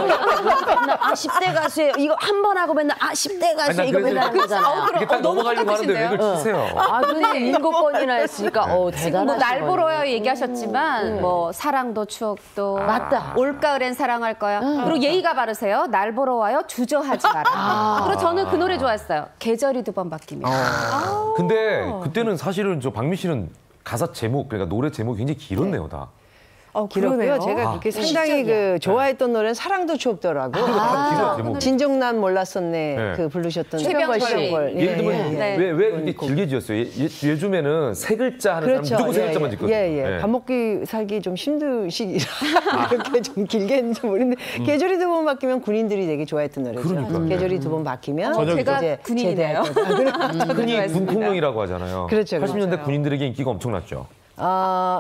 맨날 10대 가수예요. 이거 한 번 하고 맨날 10대 가수 아니, 이거 난 맨날 하는 그래서- 거잖아요. 이렇게 딱 너무 넘어가려고 하는데 왜 똑같으신데요? 그걸 치세요? 아, 근데 7번이나 했으니까 대단하시고. 뭐 날 보러 와요 얘기하셨지만 뭐 사랑도 추억도 맞다. 올가을엔 사랑할 거야. 그리고 예의가 바르세요. 날 보러 와요 주저하지 마라. 그리고 저는 그 노래 좋아했어요. 계절이 두 번 바뀌면. 근데 그때는 사실은 저 박미 씨는 가사 제목 그러니까 노래 제목이 굉장히 길었네요 다. 길었고요. 그러네요. 제가 그렇게 상당히 그 좋아했던 노래는 사랑도 추억더라고. 제목. 진정난 몰랐었네. 네. 그 부르셨던 최병걸 씨. 최병걸. 예를 들면 네. 왜 이렇게 길게 지었어요? 요즘에는 세 글자 하는 그렇죠. 사람 무조건 세 글자만 짓거든요. 예. 밥 먹기 살기 좀 힘드시기라 그렇게 좀 길게 했는지 모르는데 계절이 두 번 바뀌면 군인들이 되게 좋아했던 노래죠. 그러니까요. 계절이 두 번 바뀌면 제가 이제 군인이네요. 흔히 군통령이라고 하잖아요. 그렇죠, 80년대 군인들에게 인기가 엄청났죠.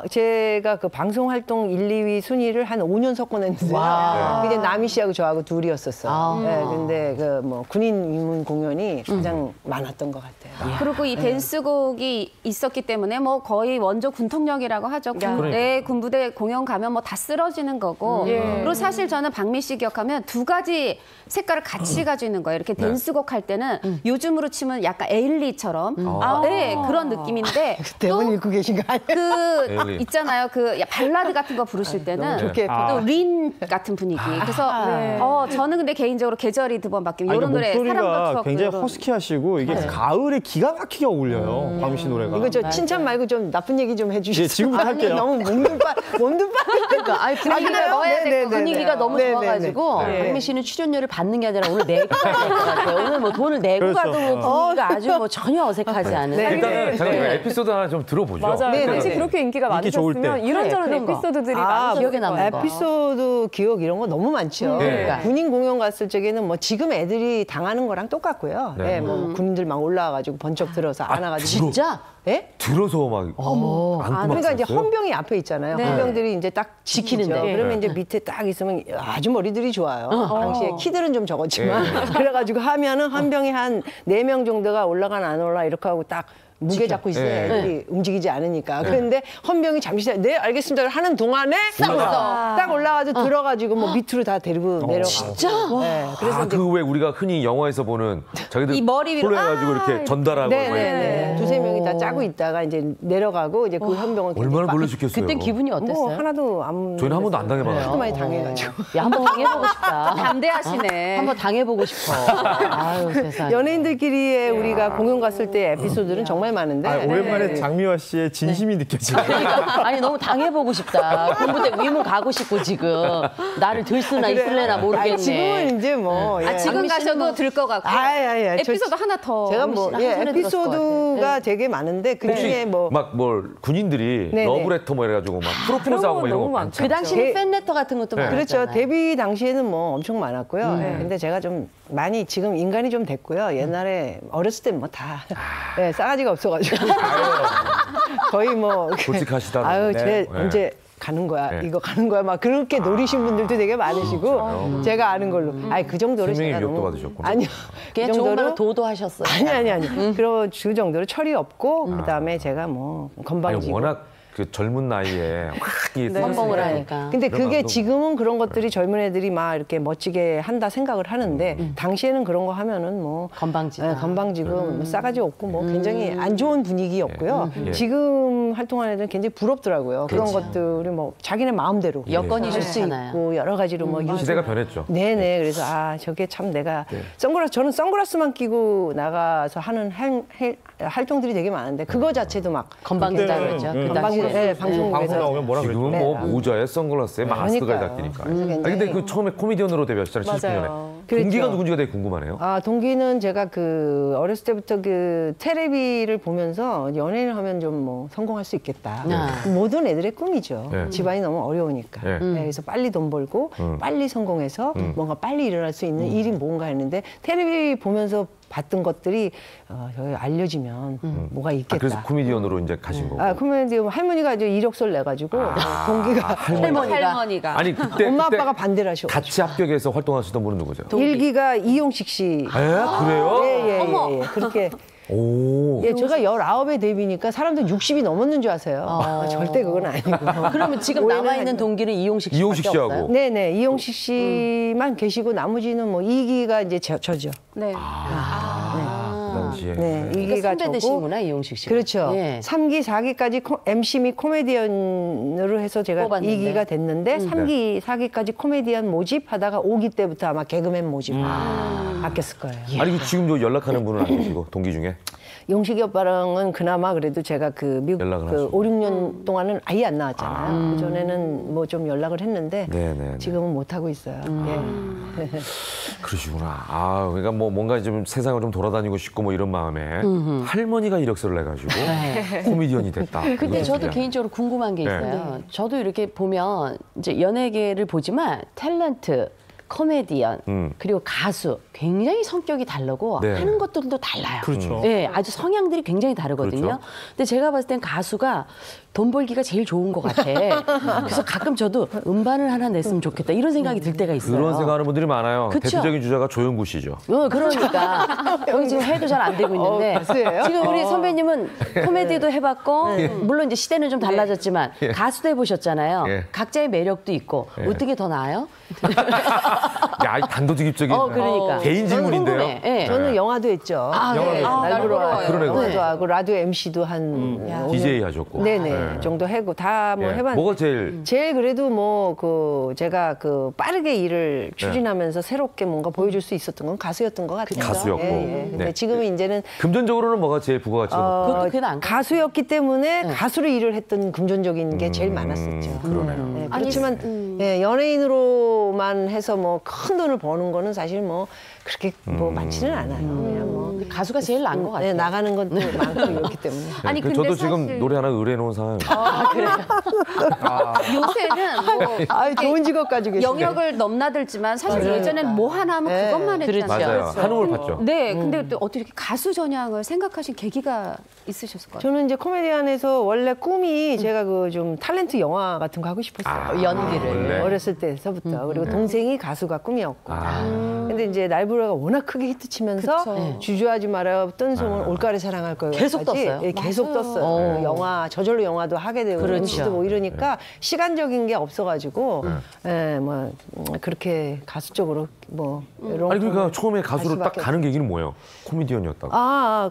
제가 그 방송 활동 1, 2위 순위를 한 5년 석권했는데요. 그게 남희 씨하고 저하고 둘이었었어요. 네, 근데 그 뭐 군인 위문 공연이 가장 많았던 것 같아요. 그리고 이 댄스곡이 있었기 때문에 뭐 거의 원조 군통령이라고 하죠. 내 군부대 공연 가면 뭐 다 쓰러지는 거고. 그리고 사실 저는 박미 씨 기억하면 두 가지 색깔을 같이 가지고 있는 거예요. 이렇게 댄스곡 할 때는 요즘으로 치면 약간 에일리처럼 네, 그런 느낌인데 대본 읽고 계신 거 아니에요? 그 있잖아요. 그 발라드 같은 거 부르실 때는 좋게 또 린 같은 분위기. 그래서 저는 근데 개인적으로 계절이 두 번 바뀌면 이런 노래 사랑도 목소리가 추억 굉장히 허스키하시고 이게 가을에 기가 막히게 어울려요. 박미 씨 노래가. 이거 저 칭찬 말고 좀 나쁜 얘기 좀 해주시죠. 예, 지금부터 할게요. 너무 몸둘바. 그러니까 아니 분위기가 넣어야 될 것 분위기가 너무 좋아가지고 박미 씨는 출연료를 받는 게 아니라 오늘 내고 가야 될 것 같아요. 오늘 뭐 돈을 내고 그렇죠. 가도 뭐 분위기가 아주 뭐 전혀 어색하지 않은. 일단은 잠깐만 에피소드 하나 좀 들어보죠. 맞아요. 당시 그렇게 인기가 인기 좋을 많으셨으면 때. 이런저런 그래, 그런 거. 에피소드들이 많으셨을 기억에 남는 거. 에피소드 기억 이런 거 너무 많죠. 네. 그러니까 군인 공연 갔을 적에는 뭐 지금 애들이 당하는 거랑 똑같고요. 네. 예, 뭐 군인들 막 올라와가지고 번쩍 들어서 안아가지고. 진짜? 예? 들어서 막 안고 막 그러니까 이제 잤어요? 헌병이 앞에 있잖아요. 헌병들이 이제 딱 지키는데. 지키는데. 그러면 이제 밑에 딱 있으면 아주 머리들이 좋아요. 당시에 키들은 좀 적었지만. 그래가지고 하면은 헌병이 한 4명 정도가 올라가나 안 올라 이렇게 하고 딱 무게 잡고 있어요. 애들이 움직이지 않으니까. 그런데 헌병이 잠시 네 알겠습니다 하는 동안에 딱 올라가서 들어가지고 뭐 밑으로 다 데리고 내려가고. 진짜? 네. 그래서 그 왜 우리가 흔히 영화에서 보는 자기들 이 머리 위로 폴로 해가지고 이렇게 전달하고 막 네네네. 두세 명이 다 짜고 있다가 이제 내려가고 이제 그 헌병은 얼마나 놀라셨겠어요. 그땐 기분이 어땠어요? 뭐 하나도 안. 저희는 한 번도 안 당해봐가지고. 하도 많이 당해가지고. 야, 한번 당해보고 싶다. 담대하시네. 한번 당해보고 싶어. 아유 세상에. 연예인들끼리의 우리가 공연 갔을 때 에피소드는 정말 많은데. 오랜만에 장미화 씨의 진심이 느껴지네요. 그러니까, 아니 너무 당해보고 싶다. 군부대 위문 가고 싶고 지금 나를 들쓰나 있을래나 모르겠네. 지금은 이제 뭐. 예. 지금 가셔도 들 것 같고. 에피소드 하나 더. 제가 뭐 한 손에 들었을 것 에피소드가 되게 많은데 그 중에 뭐. 막 뭘 군인들이 네네. 러브레터 뭐 이래가지고 막 프로포즈하고 막 이런 거 많죠. 그 당시에 팬레터 같은 것도 많았잖아요. 그렇죠. 데뷔 당시에는 뭐 엄청 많았고요. 근데 제가 좀 많이 지금 인간이 좀 됐고요. 옛날에 어렸을 때 뭐 다 싸가지가 없어가지고 거의 뭐 솔직하시다. 아유 네. 쟤 네. 언제 가는 거야 네. 이거 가는 거야 막 그렇게 노리신 분들도 되게 많으시고 제가 아는 걸로 아니 그 정도로 생명의 제가 위협도 너무 받으셨구나. 아니요 그냥 좋은 말로 도도하셨어요. 아니 그런 그 정도로 철이 없고 그다음에 제가 뭐 아니 건방지고 워낙 그 젊은 나이에 확이 선봉을 하니까. 근데 그런 그게 감동. 지금은 그런 것들이 젊은 애들이 막 이렇게 멋지게 한다 생각을 하는데 당시에는 그런 거 하면은 뭐 건방지다. 건방지고 뭐 싸가지 없고 뭐 굉장히 안 좋은 분위기였고요. 예. 지금 활동하는 애들은 굉장히 부럽더라고요. 그런 것들이 뭐 자기네 마음대로 여건이 할 수 좋잖아요. 있고 여러 가지로 뭐 시대가 변했죠. 네네. 그래서 저게 참 내가 저는 선글라스만 끼고 나가서 하는 활동들이 되게 많은데 그거 자체도 막 건방지다 그러죠. 그 당시에. 방송국에서 방송 나오면 뭐라 그랬죠? 지금은 뭐 모자에 선글라스에 마스크가 다 끼니까. 그래서 근데 그 처음에 코미디언으로 데뷔하셨잖아요. 70년에. 그랬죠. 동기가 누군지가 되게 궁금하네요. 동기는 제가 그 어렸을 때부터 그 텔레비를 보면서 연예인을 하면 좀 뭐 성공할 수 있겠다. 모든 애들의 꿈이죠. 네. 집안이 너무 어려우니까. 네. 그래서 빨리 돈 벌고 빨리 성공해서 뭔가 빨리 일어날 수 있는 일이 뭔가 했는데 텔레비 보면서 봤던 것들이 저기 알려지면 뭐가 있겠다. 그래서 코미디언으로 이제 가신 거고. 그러면 이제 할머니가 이제 이력서를 내가지고 동기가 할머니가. 아니 그때 엄마 그때 아빠가 반대를 하셔. 같이 합격해서 활동하시던 분은 누구죠? 일기가 이용식 씨. 그래요? 예. 그렇게. 오. 제가 19에 데뷔니까 사람들 60이 넘었는 줄 아세요. 절대 그건 아니고. 그러면 지금 오해는 남아 있는 동기는 이용식 씨밖에 이용식 씨하고. 없어요? 네네. 이용식 씨만 계시고 나머지는 뭐 2기가 이제 저죠. 네. 그 당시에. 네. 그러니까 2기가 선배 저고. 되시는구나 이용식 씨. 그렇죠. 예. 3기, 4기까지 MC 및 코미디언으로 해서 제가 뽑았는데. 2기가 됐는데 3기, 4기까지 코미디언 모집하다가 5기 때부터 아마 개그맨 모집 바뀌었을 거예요. 아니 지금도 연락하는 분은 안 계시고 동기 중에? 용식이 오빠랑은 그나마 그래도 제가 그 미국 연락을 그 하시고. 5, 6년 동안은 아예 안 나왔잖아요. 그 전에는 뭐 좀 연락을 했는데 네네. 지금은 못 하고 있어요. 예. 그러시구나. 아, 그러니까 뭐 뭔가 좀 세상을 좀 돌아다니고 싶고 뭐 이런 마음에 할머니가 이력서를 내가지고 코미디언이 됐다. 근데 이것도 저도 특이하네. 개인적으로 궁금한 게 네. 있어요. 저도 이렇게 보면 이제 연예계를 보지만 탤런트, 코미디언, 그리고 가수 굉장히 성격이 다르고 네. 하는 것들도 달라요. 그렇죠. 네, 아주 성향들이 굉장히 다르거든요. 그렇죠. 근데 제가 봤을 땐 가수가 돈 벌기가 제일 좋은 것 같아. 그래서 가끔 저도 음반을 하나 냈으면 좋겠다 이런 생각이 들 때가 있어요. 그런 생각하는 분들이 많아요. 그쵸? 대표적인 주자가 조영구 씨죠. 그러니까 여기 지금 해도 잘 안 되고 있는데 가수예요? 지금 우리 선배님은 코미디도 해봤고 물론 이제 시대는 좀 달라졌지만 가수도 해보셨잖아요. 예. 각자의 매력도 있고 어떻게 더 나아요? 야, 이 단도직입적인 그러니까. 개인 질문인데요. 궁금해. 예. 저는 영화도 했죠. 영화도 했죠. 날보러 그러네요. 영화도 하고 라디오 MC도 한 DJ 하셨고. 네네 정도 하고 다 뭐 예. 해봤는데 뭐가 제일 제일 그래도 뭐 그 제가 그 빠르게 일을 추진하면서 새롭게 뭔가 보여줄 수 있었던 건 가수였던 것 같아요. 가수였고. 근데 네. 지금은 이제는 금전적으로는 뭐가 제일 부가가치가 높아요? 그것도 그게 나은 것 가수였기 때문에 가수로 일을 했던 금전적인 게 제일 많았었죠. 그러네요. 네, 그렇지만 예, 연예인으로만 해서 뭐 큰 돈을 버는 거는 사실 뭐 그렇게 뭐 많지는 않아요. 그냥 뭐 가수가 제일 나은 것 같아요. 네, 나가는 건 또 많고 이렇기 때문에. 아니, 그 근데 저도 지금 사실- 노래 하나 의뢰해놓은 상황입니다. 요새는 뭐 아, 좋은 직업 가지고 계시네. 영역을 넘나들지만 사실 예전엔 뭐 하나 하면 그것만 했잖아요. 맞아요. 한움을 봤죠. 네, 근데 또 어떻게 이렇게 가수 전향을 생각하신 계기가 있으셨을 것 같아요? 저는 이제 코미디언에서 원래 꿈이 제가 그 좀 탤런트 영화 같은 거 하고 싶었어요. 연기를. 원래? 어렸을 때서부터. 그리고 동생이 가수가 꿈이었고. 근데 이제 날보라가 워낙 크게 히트치면서 주저하지 말아요. 뜬소문 올가를 사랑할 거예요. 계속 떴어요. 예, 계속 떴어요. 영화 저절로 영화도 하게 되고 그렇죠. MC도 뭐 이러니까 시간적인 게 없어가지고 예, 뭐 그렇게 가수 쪽으로 뭐 이런 아니 그러니까 거는 처음에 가수로 갈 딱 수밖에 가는 계기는 뭐예요? 코미디언이었다고.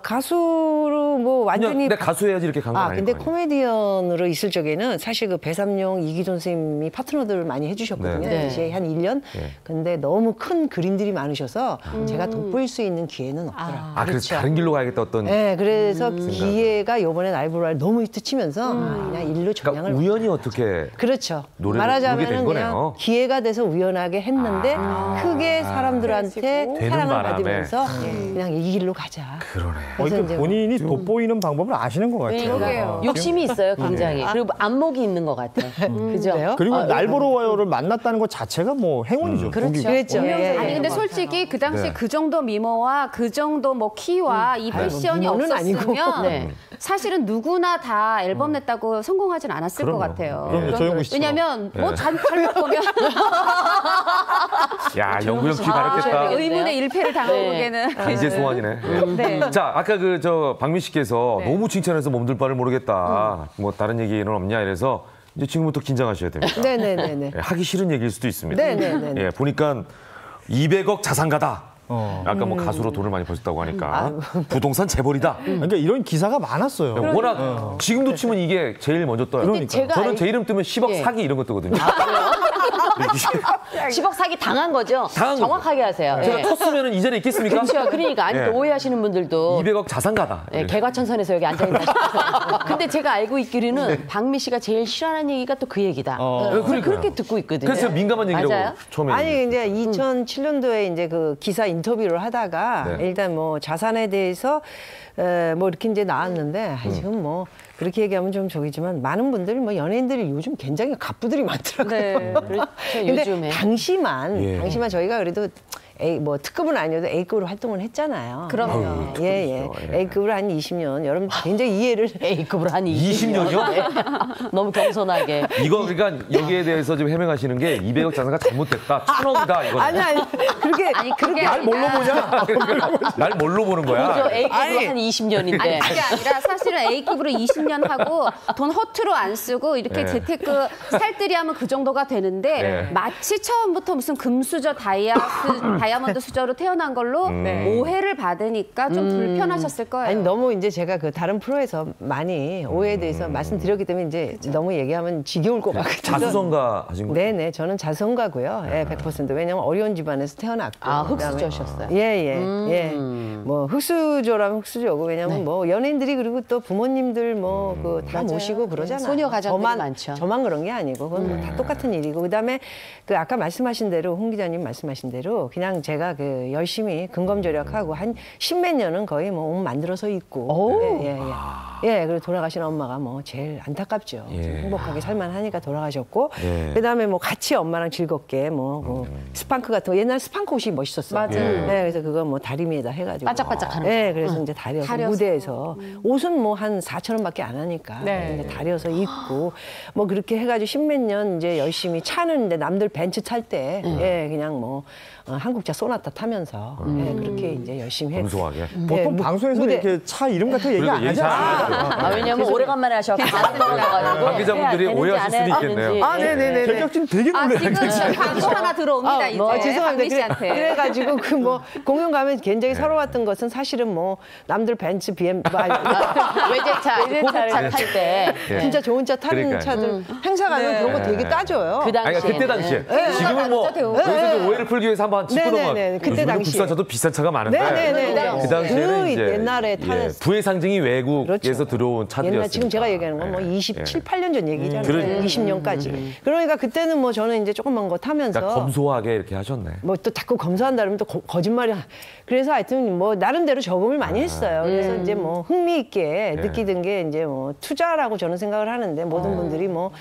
가수로 뭐 그냥 완전히 내 가수 해야지 이렇게 간 건 아닐 근데 거 아니에요? 코미디언으로 있을 적에는 사실 그 배삼룡, 이기돈 선생님이 파트너들을 많이 해주셨거든요. 네. 당시에 한 1년. 네. 근데 너무 큰 그림들이 많으셔서 제가 돋보일 수 있는 기회는 없더라고요. 그래서 다른 길로 가야겠다 어떤. 네, 그래서 기회가 요번에 날보라를 너무 히트치면서 그냥 일로 전향을. 그러니까 우연히 어떻게 그렇죠. 노래를 부르게 된 말하자면 거네요. 그냥 기회가 돼서 우연하게 했는데 크게 사람들한테 되는 사랑을 바람에. 받으면서 그냥 이 길로 가자. 그러네. 그래서 그러니까 이제 본인이 돋보이는 방법을 아시는 것 같아요. 그러게요. 욕심이 있어요, 굉장히. 그리고 안목이 있는 것 같아. 그죠? 그래요? 그리고 날보러 와요를 만났다는 것 자체가 뭐 행운이죠. 보기가. 그랬죠. 예, 아니 예. 근데 솔직히 그 당시 네. 그 정도 미모와 그 정도 뭐 키와 이 패션이 미모는 없었으면 아니고. 네. 사실은 누구나 다 앨범 냈다고 성공하진 않았을 것 같아요. 그럼요, 조영구 씨처럼. 왜냐면 뭐 잘 보면 야 연구영 씨 아, 가렸겠다. 되겠네요. 의문의 일패를 당하기에는 이제 소환이네. 네. 자 아까 그 저 박민 씨께서 너무 칭찬해서 몸둘 바를 모르겠다. 뭐 다른 얘기는 없냐 이래서 이제 지금부터 긴장하셔야 됩니다. 네네네네. 예, 하기 싫은 얘기일 수도 있습니다. 네네네. 예, 보니까 200억 자산가다. 아까 뭐 가수로 돈을 많이 버셨다고 하니까 부동산 재벌이다. 그러니까 이런 기사가 많았어요. 워낙 지금도 치면 이게 제일 먼저 떠요. 근데 제가 저는 제 이름 뜨면 10억 예. 사기 이런 거 뜨거든요. 10억 사기 당한 거죠? 당한 거죠. 정확하게 하세요. 제가 예. 컸으면 이 자리에 있겠습니까? 그렇죠. 그러니까 아니 예. 또 오해하시는 분들도 200억 자산가다. 예, 개과천선에서 여기 앉아 있다. 근데 제가 알고 있기로는 박미 씨가 제일 싫어하는 얘기가 또 그 얘기다. 그러니까요. 그렇게 듣고 있거든요. 그래서 민감한 얘기라고 맞아요? 처음에. 아니 이제 2007년도에 이제 그 기사 인터뷰를 하다가 네. 일단 뭐 자산에 대해서 뭐 이렇게 이제 나왔는데 지금 뭐 그렇게 얘기하면 좀 저기지만 많은 분들이 뭐 연예인들이 요즘 굉장히 갑부들이 많더라고요. 네. 그렇죠. 근데 요즘에. 당시만 예. 저희가 그래도 뭐 특급은 아니어도 A급으로 활동을 했잖아요. 그럼요. 예. A급으로 한 20년 여러분 굉장히 이해를 A급으로 한 20년 요? 너무 겸손하게. 이거 그러니까 여기에 대해서 지금 해명하시는 게 200억 자산가 잘못됐다. 1000억이다 이거. 아니 그렇게 아니 그게 날 뭘로 보냐? 날 뭘로 보는 거야? 그죠? A급으로 아니. 한 20년인데. 아니 그게 아니라 사실은 A급으로 20년 하고 돈 허투루 안 쓰고 이렇게 네. 재테크 살뜰히 하면 그 정도가 되는데 네. 마치 처음부터 무슨 금수저 다이아몬드 수저로 태어난 걸로 오해를 받으니까 좀 불편하셨을 거예요. 아니 너무 이제 제가 그 다른 프로에서 많이 오해에 대해서 말씀드렸기 때문에 이제 너무 얘기하면 지겨울 것 같거든요. 자수성가 하신 거죠? 네네, 저는 자수성가고요. 예, 100%. 왜냐면 어려운 집안에서 태어났고. 아, 그다음에- 흑수저셨어요? 예. 뭐 흑수저라면 흑수저고, 왜냐면 뭐 연예인들이 그리고 또 부모님들 뭐 그 다 모시고 그러잖아요. 소녀 가정들이 많죠. 저만 그런 게 아니고 그건 뭐다 똑같은 일이고, 그다음에 그 아까 말씀하신 대로 홍 기자님 말씀하신 대로 그냥 제가 그 열심히 근검절약하고 한 십몇 년은 거의 뭐 옷 만들어서 입고. 예, 그리고 돌아가신 엄마가 뭐 제일 안타깝죠. 예. 행복하게 살만하니까 돌아가셨고, 예. 그다음에 뭐 같이 엄마랑 즐겁게 뭐 스판크 같은 거, 옛날 스판크 옷이 멋있었어요. 맞아요. 네, 그래서 그거 뭐 다리미에다 해가지고 반짝반짝하는 네, 그래서 이제 다려서 무대에서 옷은 뭐 한 4,000원밖에 안 하니까 네. 이제 다려서 입고 뭐 그렇게 해가지고 십몇 년 이제 열심히 차는, 이제 남들 벤츠 탈 때 예, 그냥 뭐 한국차 소나타 타면서 예, 그렇게 이제 열심히 했고. 검소하게. 보통 방송에서 무대- 이렇게 차 이름 같은 거 얘기 안 그러니까 얘기 잘 하잖아요. 안 해요. 왜냐면 오래간만에 하셔서 안 떨어져가지고 관계자분들이 오해하실 수도 있겠네요. 아, 네네네. 제작진 되게 아, 놀래요. 지금 광고 하나 들어옵니다, 이제. 죄송합니다. 박미 씨한테. 그래가지고 그 뭐 공연 가면 굉장히 서러웠던 것은 사실은 뭐 남들 벤츠, BM, 외제차, 고급차 탈 때. 예. 진짜 좋은 차 타는 그러니까요. 차들 행사 가면 그런 거 되게 따져요. 그 아니, 당시에. 그때 당시에. 네. 지금은 뭐 대우가 여기서 이제 오해를 풀기 위해서 한번 짚고 네네네. 넘어가. 그때 요즘은 당시에. 국산차도 비싼 차가 많은데. 네네네. 그 당시에는 그 이제 옛날에 타는 부의 상징이 외국에서 그렇죠. 들어온 차들이었어요. 옛날 지금 제가 얘기하는 건 뭐 27, 8년 전 얘기잖아요. 그러니까. 20년까지. 그러니까 그때는 뭐 저는 이제 조그만 거 타면서 그러니까 검소하게 이렇게 하셨네. 뭐 또 자꾸 검사한다 그러면 또 거짓말이. 그래서 하여튼 뭐 나름대로 적응을 많이 했어요. 그래서 이제 뭐 흥미 있게 느끼던 게 이제 뭐 투자라고 저는 생각을 하는데, 모든 분들이 뭐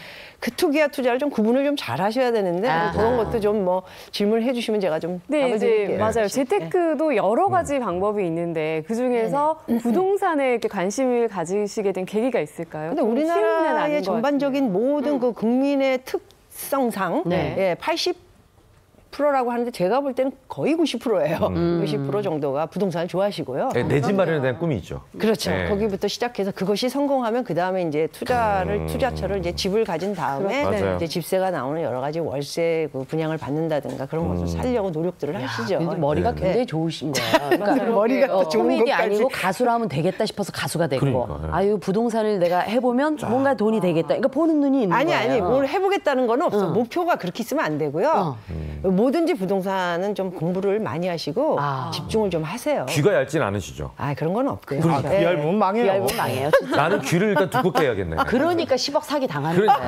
그 투기와 투자를 좀 구분을 좀 잘 하셔야 되는데, 그런 것도 좀 뭐 질문을 해주시면 제가 좀 네, 답을 이제 드릴게요. 맞아요. 재테크도 여러 가지 방법이 있는데 그 중에서 부동산에 이렇게 관심을 가지시게 된 계기가 있을까요? 근데 좀 쉬운 문제는 아닌 우리나라의 것 전반적인 모든 그 국민의 특성상 네. 예, 80%라고 하는데 제가 볼 때는 거의 90%예요. 90% 정도가 부동산을 좋아하시고요. 내 집 마련에 대한 꿈이 있죠. 그렇죠. 네. 거기부터 시작해서 그것이 성공하면 그 다음에 이제 투자처를 이제 집을 가진 다음에 맞아요. 이제 집세가 나오는 여러 가지 월세 그 분양을 받는다든가 그런 것을 살려고 노력들을 하시죠. 근데 머리가 네. 굉장히 좋으신 거예요. 그러니까 머리가 또 좋은 코미디 것까지. 아니고 가수를 하면 되겠다 싶어서 가수가 됐고, 그러니까, 예. 아유 부동산을 내가 해보면 뭔가 돈이 되겠다. 그러니까 보는 눈이 있는 아니 거예요. 뭘 해보겠다는 건 없어. 목표가 그렇게 있으면 안 되고요. 뭐든지 부동산은 좀 공부를 많이 하시고 집중을 좀 하세요. 귀가 얇진 않으시죠? 아, 그런 건 없고요. 아, 귀 얇으면 망해요. 얇으면 망해요. 진짜. 나는 귀를 일단 두껍게 해야겠네. 그러니까 10억 사기 당하는 그러니까.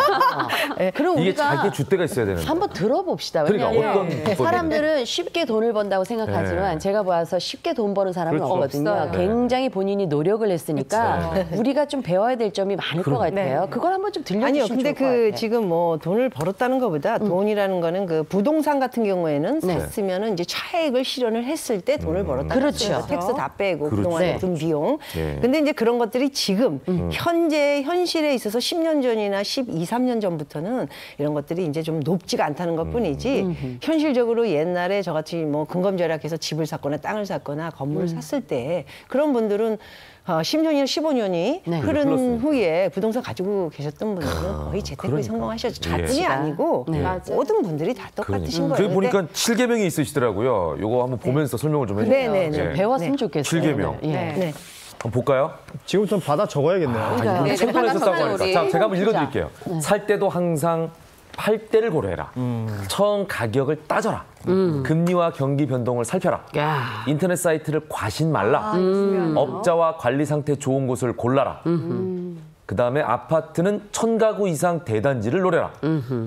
거예요. 그럼 이게 우리가 자기 줏대가 있어야 되는데. 한번 들어봅시다. 그러니까 왜냐하면 어떤 비법이 사람들은 쉽게 돈을 번다고 생각하지만 네. 제가 봐서 쉽게 돈 버는 사람은 그렇죠. 없거든요. 없어요. 굉장히 본인이 노력을 했으니까 우리가 좀 배워야 될 점이 많을 것 같아요. 그걸 한번 좀 들려주시면 아니요, 좋을 근데 것 같아요. 지금 뭐 돈을 벌었다는 것보다 돈이라는 거는 그 부동산 같은 경우에는 샀으면은 이제 차액을 실현을 했을 때 돈을 벌었다. 그렇죠. 텍스 다 빼고 그렇죠. 그동안에 네. 든 비용. 예. 근데 이제 그런 것들이 지금 현실에 있어서 10년 전이나 12, 13년 전부터는 이런 것들이 이제 좀 높지가 않다는 것뿐이지, 현실적으로 옛날에 저같이 뭐 근검절약해서 집을 샀거나 땅을 샀거나 건물을 샀을 때 그런 분들은 10년이나 15년이 네. 흐른 흘렀어요. 후에 부동산 가지고 계셨던 분들은 거의 재테크에 그러니까. 성공하셨죠. 예. 저뿐이 아니고 모든 분들이 다 똑같으신 거예요. 그 보니까 7계명이 있으시더라고요. 요거 한번 보면서 설명을 좀 해주세요. 네네네. 좀 배웠으면 좋겠어요. 7계명. 예. 네. 한번 볼까요? 지금 좀 받아 적어야겠네요. 이거 네, 손동에서 싸고 받아서 하니까. 우리. 자, 제가 한번 읽어드릴게요. 살 때도 항상 팔 때를 고려해라. 처음 가격을 따져라. 금리와 경기 변동을 살펴라. 야. 인터넷 사이트를 과신 말라. 업자와 관리 상태 좋은 곳을 골라라. 그다음에 아파트는 1000가구 이상 대단지를 노려라.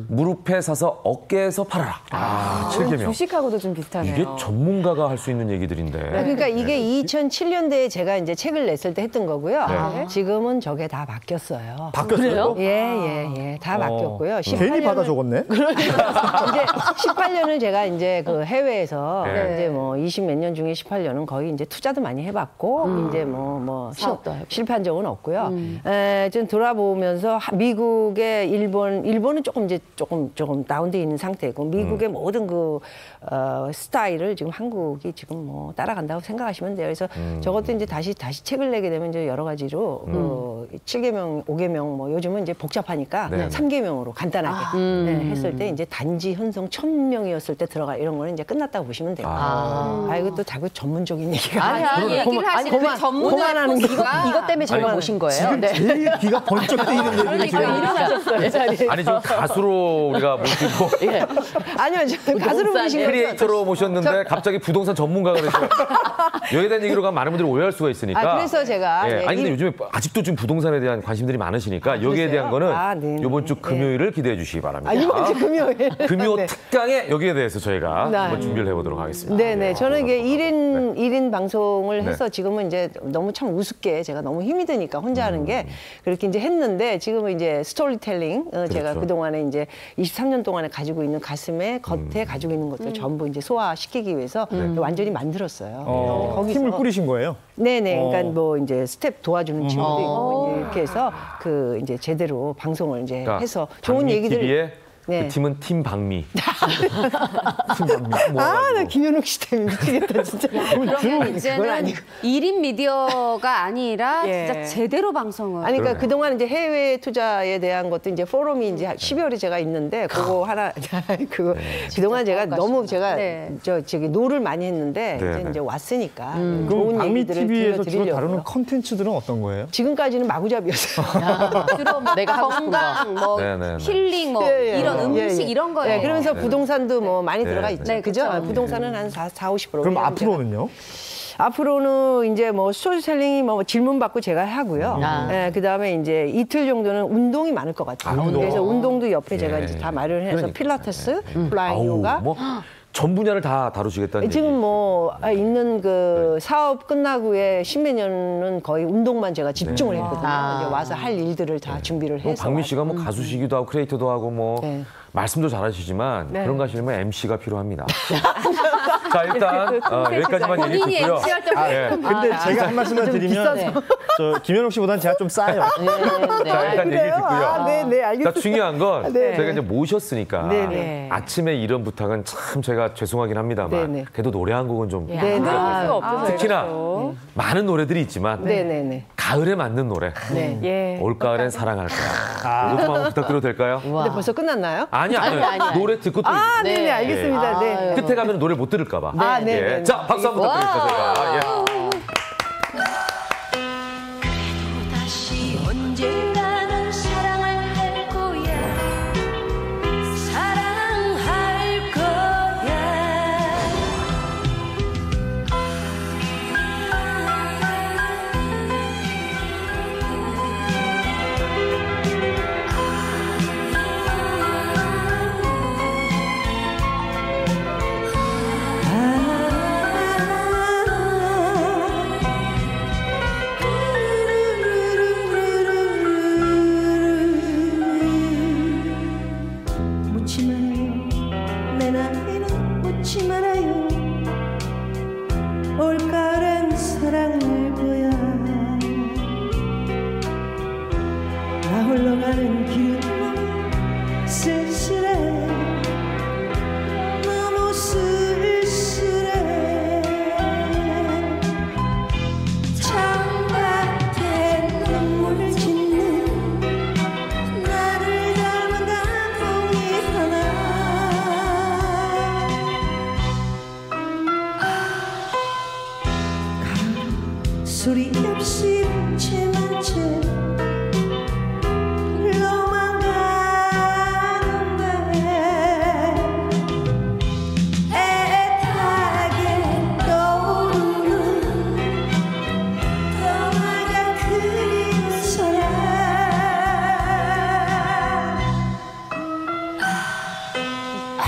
무릎에 사서 어깨에서 팔아라. 아, 7계명. 주식하고도 좀 비슷하네요. 이게 전문가가 할 수 있는 얘기들인데. 그러니까 이게 2007년대에 제가 이제 책을 냈을 때 했던 거고요. 지금은 저게 다 바뀌었어요. 바뀌었어요? 예. 다 바뀌었고요. 괜히 받아 적었네. 이제 18년을 제가 이제 그 해외에서 네. 이제 뭐 20 몇 년 중에 18년은 거의 이제 투자도 많이 해봤고 이제 뭐 사업도 하고. 실패한 적은 없고요. 하여튼 돌아보면서 미국의 일본은 조금 다운돼 있는 상태고 미국의 모든 그 스타일을 지금 한국이 지금 뭐 따라간다고 생각하시면 돼요. 그래서 저것도 이제 다시 책을 내게 되면 이제 여러 가지로 그 7계명, 5계명 뭐 요즘은 이제 복잡하니까 3계명으로 간단하게 했을 때 이제 단지 현성 1000명이었을 때 들어가 이런 거는 이제 끝났다고 보시면 돼요. 이거 또 자꾸 전문적인 얘기가 아니, 얘기를 하시는 그 전문하는 이것 때문에 저희가 모신 거예요. 지금 제일 귀가 번쩍 뜨이는 얘기를 지금 아니 지금 가수로 우리가 모시고 아니요, 저 가수로 모신 거예요. 크리에이터로 모셨는데 갑자기 부동산 전문가가 되셔. 여기에 대한 얘기로 가면 많은 분들이 오해할 수가 있으니까. 그래서 제가 예. 아니 근데 요즘에 아직도 좀 부동산에 대한 관심들이 많으시니까 여기에 대한 거는 이번 주 금요일을 기대해 주시기 바랍니다. 이번 주 금요일. 금요 특강에 여기에 대해서 저희가 한번 준비를 해보도록 하겠습니다. 네네. 저는 이게 1인 방송을 해서 지금은 이제 너무 참 우습게 제가 너무 힘이 드니까 혼자 하는 게 그렇게 이제 했는데 지금은 이제 스토리텔링 제가 그동안에 이제 23년 동안에 가지고 있는 가슴에 겉에 가지고 있는 것들 전부 이제 소화시키기 위해서 완전히 만들었어요. 거기서 힘을 뿌리신 거예요? 네네. 그러니까 뭐 이제 스텝 도와주는 친구도 있고 이제 이렇게 해서 그 이제 제대로 방송을 이제 그러니까 해서 좋은 얘기들. TV의 네. 그 팀은 팀 박미. 나 김현욱 씨 때문에 미치겠다 진짜. 이제는 1인 미디어가 아니라 진짜 제대로 방송을. 아니 그러니까 그동안 이제 해외 투자에 대한 것도 이제 포럼이 이제 12월에 제가 있는데 그거 하나 그거 그동안 제가 너무 제가 저기 노를 많이 했는데 이제 왔으니까 좋은 박미 얘기들을 TV에서 주로 들려드리려고요. 다루는 컨텐츠들은 어떤 거예요? 지금까지는 마구잡이였어요. 주로 뭐 내가 하고 싶은 건강, 뭐 힐링, 뭐 이런 음식 이런 거예요. 네, 그러면서 부동산도 뭐 많이 들어가 있죠. 네, 그죠? 그렇죠. 부동산은 한 40-50%. 그럼 앞으로는요? 앞으로는 이제 뭐 스토리텔링이 뭐 질문 받고 제가 하고요. 네, 그다음에 이제 이틀 정도는 운동이 많을 것 같아요. 그래서 운동도 옆에 제가 이제 다 마련해서 그러니까. 필라테스, 플라잉 요가. 뭐 전 분야를 다 다루시겠다는 지금 얘기. 뭐 있는 그 사업 끝나고에 십몇 년은 거의 운동만 제가 집중을 했거든요. 이제 와서 할 일들을 다 준비를 해서. 박미 씨가 뭐 가수시기도 하고 크리에이터도 하고 뭐 말씀도 잘하시지만 그런 거 하시려면 MC가 필요합니다. 자 일단 여기까지만 얘기 본인이 듣고요. MC 할 때 근데 제가 한 말씀을 드리면 저 김현욱 씨보다는 제가 좀 싸요. 자 일단 얘기 듣고요. 네, 알겠습니다. 자 중요한 건 저희가 이제 모셨으니까 네. 아침에 이런 부탁은 참 제가 죄송하긴 합니다만 네. 그래도 노래 한 곡은 좀 수가 없어서 특히나 많은 노래들이 있지만 네네네. 가을에 맞는 노래 올가을엔 사랑할 거야. 이것 좀 한번 부탁드려도 될까요? 근데 벌써 끝났나요? 아니요. 노래 듣고 또 네네, 알겠습니다. 네. 끝에 가면 노래 못 들을까 봐. 네. 자 박수 한번 부탁드립니다. 저희가. 다시 언젠가는 사랑을 할 거야. 사랑할 거야. 묻지 말아요. 내 나이는 묻지 말아요. 올가을엔 사랑할 거야. 나 홀로 가는 길은 너무 쓸쓸해. 너무 쓸쓸해. 창밖에 눈물을 짓는 나를 닮은 단풍이 하나. 소리 없이 채만 채 흘러만 가는데 애타게 떠오르는 떠나가 그리운 사랑.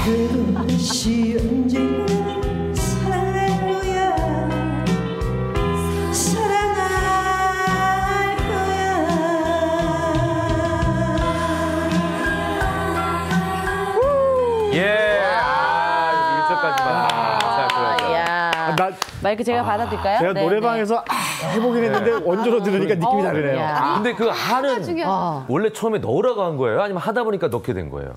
그것이 언젠가 사랑할 거야. 사랑할 거야. 예. 여기 1절까지만. 야. 마이크 제가 받아들까요? 제가 네, 노래방에서 해보긴 했는데 원조로 들으니까 느낌이 다르네요. 근데 그 하는 원래 처음에 넣으라고 한 거예요? 아니면 하다 보니까 넣게 된 거예요?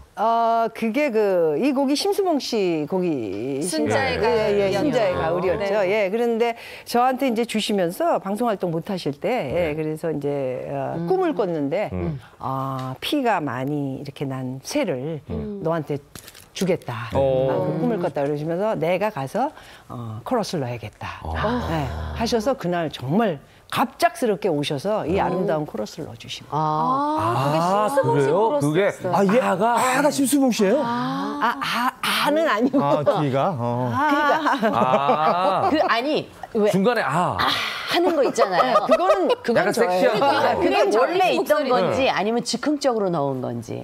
그게 이 곡이 심수봉 씨 곡이 순자의 예, 가을이었죠. 순자의 가을이었죠. 예, 그런데 저한테 이제 주시면서 방송 활동 못 하실 때, 그래서 이제 꿈을 꿨는데 피가 많이 이렇게 난 새를 너한테 주겠다. 그 꿈을 꿨다 그러시면서 내가 가서 코러스를 넣어야겠다. 네, 하셔서 그날 정말 갑작스럽게 오셔서 이 아름다운 코러스를 넣어주신 거예요. 그래요? 그게 아가 심수봉 씨예요? 아는 아니고. 뒤가. 아니 왜 중간에 하는 거 있잖아요. 그건 약간 섹시한 그게 원래 있던 건지 아니면 즉흥적으로 넣은 건지.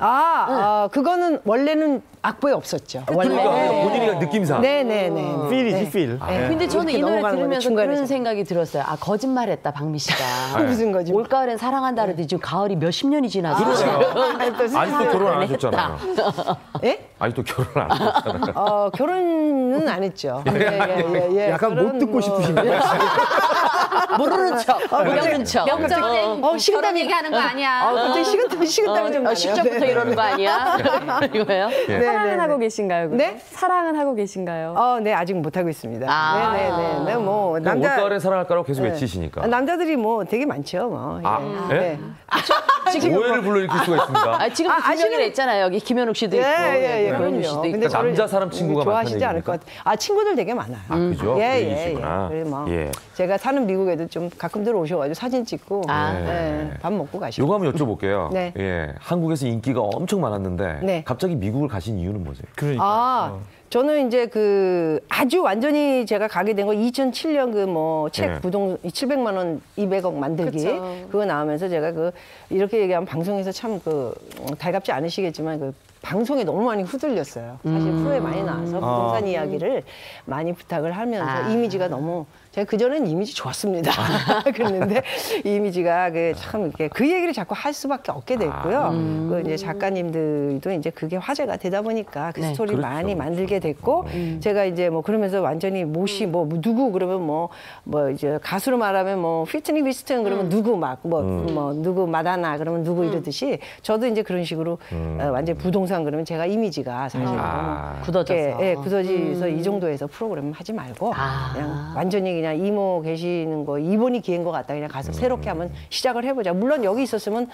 그거는 원래는 악보에 없었죠. 그러니까 본인이 느낌상. 네네네. 필이지, 필. 근데 저는 이 이렇게 노래 넘어가는 들으면서 건데 그런 중간에서. 생각이 들었어요. 거짓말했다 박미 씨가. 무슨 거지? 올가을엔 사랑한다 그러더니 지금 가을이 몇십 년이 지나서. 아직도 결혼 안 하셨잖아요. 예? 아직도 결혼 안 하셨잖아요. 결혼은 안 했죠. 예. 약간 못 듣고 싶으신가요? 모르는 척, 모르는 척. 명절 식은땀 얘기하는 거 아니야. 갑자기 식은땀이 좀 나네요. 시작부터 이러는 거 아니야? 이거예요? 사랑은 하고 계신가요? 그럼? 네? 사랑은 하고 계신가요? 네, 아직 못 하고 있습니다. 네네네. 뭐 올가을에 사랑할까라고 계속 외치시니까. 남자들이 뭐 되게 많죠, 뭐. 예? 지금 오해를 불러일으킬 수가 있습니다. 지금 두 명이나 있잖아요. 여기 김현욱 씨도 있고, 그럼요. 권은유 씨도 있고. 근데 저를 남자 사람 친구가 좋아하시지 많다는 않을 것 같아요. 친구들 되게 많아요. 그죠? 예. 그러시구나. 그래서 뭐 예. 제가 사는 미국에도 좀 가끔 들어오셔가지고 사진 찍고 밥 먹고 가시고. 요거 한번 여쭤볼게요. 네. 예, 한국에서 인기가 엄청 많았는데 네. 갑자기 미국을 가신 이유는 뭐죠? 그러니까. 저는 이제 아주 완전히 제가 가게 된 거 2007년 책 부동 700만 원 200억 만들기 그거 나오면서 제가 이렇게 얘기하면 방송에서 참 달갑지 않으시겠지만 방송에 너무 많이 후들렸어요. 사실 프로에 많이 나와서 부동산 이야기를 많이 부탁을 하면서 이미지가 너무 제가 그전엔 이미지 좋았습니다. 그랬는데 이미지가 참 이렇게 그 얘기를 자꾸 할 수밖에 없게 됐고요. 이제 작가님들도 이제 그게 화제가 되다 보니까 그 스토리를 그렇죠. 많이 만들게 됐고 제가 이제 그러면서 완전히 누구 그러면 이제 가수로 말하면 휘트니 휴스턴 그러면 누구 누구 마다나 그러면 누구 이러듯이 저도 이제 그런 식으로 완전 부동산 그러면 제가 이미지가 사실 굳어져서. 굳어져서 이 정도에서 프로그램 하지 말고 그냥 완전히 그냥 이모 계시는 거 이번이 기회인 것 같다. 그냥 가서 새롭게 한번 시작을 해보자. 물론 여기 있었으면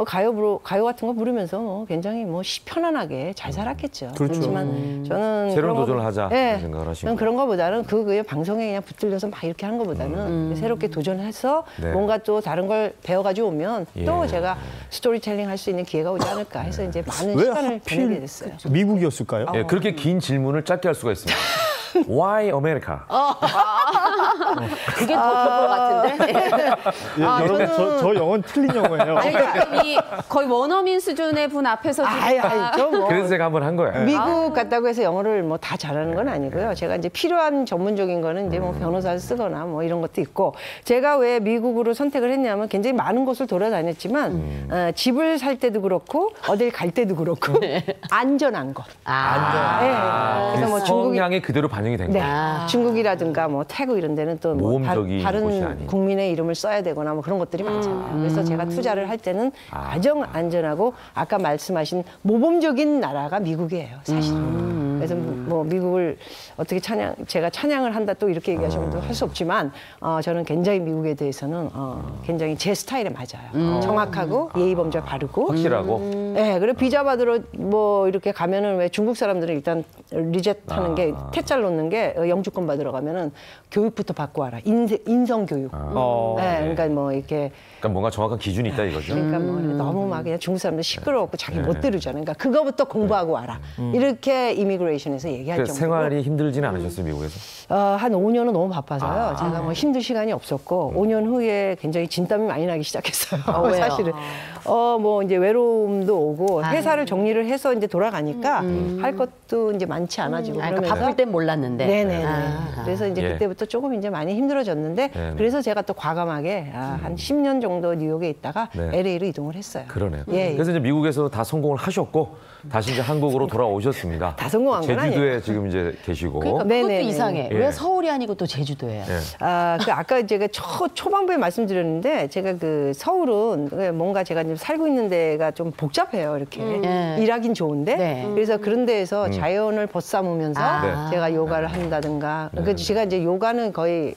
가요 같은 거 부르면서 굉장히 편안하게 잘 살았겠죠. 그렇지만 저는 새로운 도전을 하자 그런 생각을 하신 거예요. 그런 거보다는 그게 방송에 그냥 붙들려서 막 이렇게 하는 것보다는 새롭게 도전해서 뭔가 또 다른 걸 배워가지고 오면 또 제가 스토리텔링 할 수 있는 기회가 오지 않을까 해서 이제 많은 시간을 보내게 됐어요. 미국이었을까요? 예, 그렇게 긴 질문을 짧게 할 수가 있습니다. Why America? 그게 더 좋을 것 같은데. 여러분 저 영어는 틀린 영어예요. 거의 원어민 수준의 분 앞에서 그래서 제가 한번 한 거예요. 미국 갔다고 해서 영어를 다 잘하는 건 아니고요. 제가 이제 필요한 전문적인 거는 이제 변호사를 쓰거나 이런 것도 있고 제가 왜 미국으로 선택을 했냐면 굉장히 많은 곳을 돌아다녔지만 집을 살 때도 그렇고 어딜 갈 때도 그렇고 안전한 것. 그래서 성향이 그대로 반영이 된 거예요. 중국이라든가 태국 이런 데는 또 모험적인 곳이 다른 아닌. 국민의 이름을 써야 되거나 그런 것들이 많잖아요. 그래서 제가 투자를 할 때는 가장 안전하고 아까 말씀하신 모범적인 나라가 미국이에요, 사실은. 그래서 미국을 어떻게 제가 찬양을 한다 또 이렇게 얘기하시면 할 수 없지만 저는 굉장히 미국에 대해서는 굉장히 제 스타일에 맞아요. 정확하고 예의범절 바르고 확실하고. 네, 그리고 비자 받으러 이렇게 가면은 왜 중국 사람들은 일단 리젯 하는 게 퇴짜를 놓는 게 영주권 받으러 가면은 교육부터 받고 와라. 인성 교육. 네, 그러니까 이렇게 그러니까 뭔가 정확한 기준이 있다 이거죠. 그러니까 너무 막 그냥 중국 사람들 시끄러웠고 자기 못 들으잖아요. 그러니까 그거부터 공부하고 와라. 이렇게 이미그레이션에서 얘기할 정도로. 생활이 힘들지는 않으셨어요, 미국에서? 한 5년은 너무 바빠서요. 제가 힘들 시간이 없었고 5년 후에 굉장히 진땀이 많이 나기 시작했어요. 사실은. 뭐 이제 외로움도 오고 회사를 정리를 해서 이제 돌아가니까 할 것도 이제 많지 않아지고 그러니까 그러면서 바쁠 땐 몰랐는데. 네네네. 그래서 이제 예. 그때부터 조금 이제 많이 힘들어졌는데 네네. 그래서 제가 또 과감하게 한 10년 정도 뉴욕에 있다가 네. LA로 이동을 했어요. 그러네요. 예, 예. 그래서 이제 미국에서 다 성공을 하셨고 다시 이제 한국으로 돌아오셨습니다. 다 성공한 건 제주도에 지금 이제 계시고. 그러니까 그것도 네네네. 이상해. 예. 왜 서울이 아니고 또 제주도예요? 예. 아까 제가 초반부에 말씀드렸는데 제가 그 서울은 뭔가 제가 지금 살고 있는 데가 좀 복잡해요. 이렇게 네. 일하긴 좋은데 네. 그래서 그런 데에서 자연을 벗삼으면서 아. 제가 요가를 한다든가 그러니까 제가 이제 요가는 거의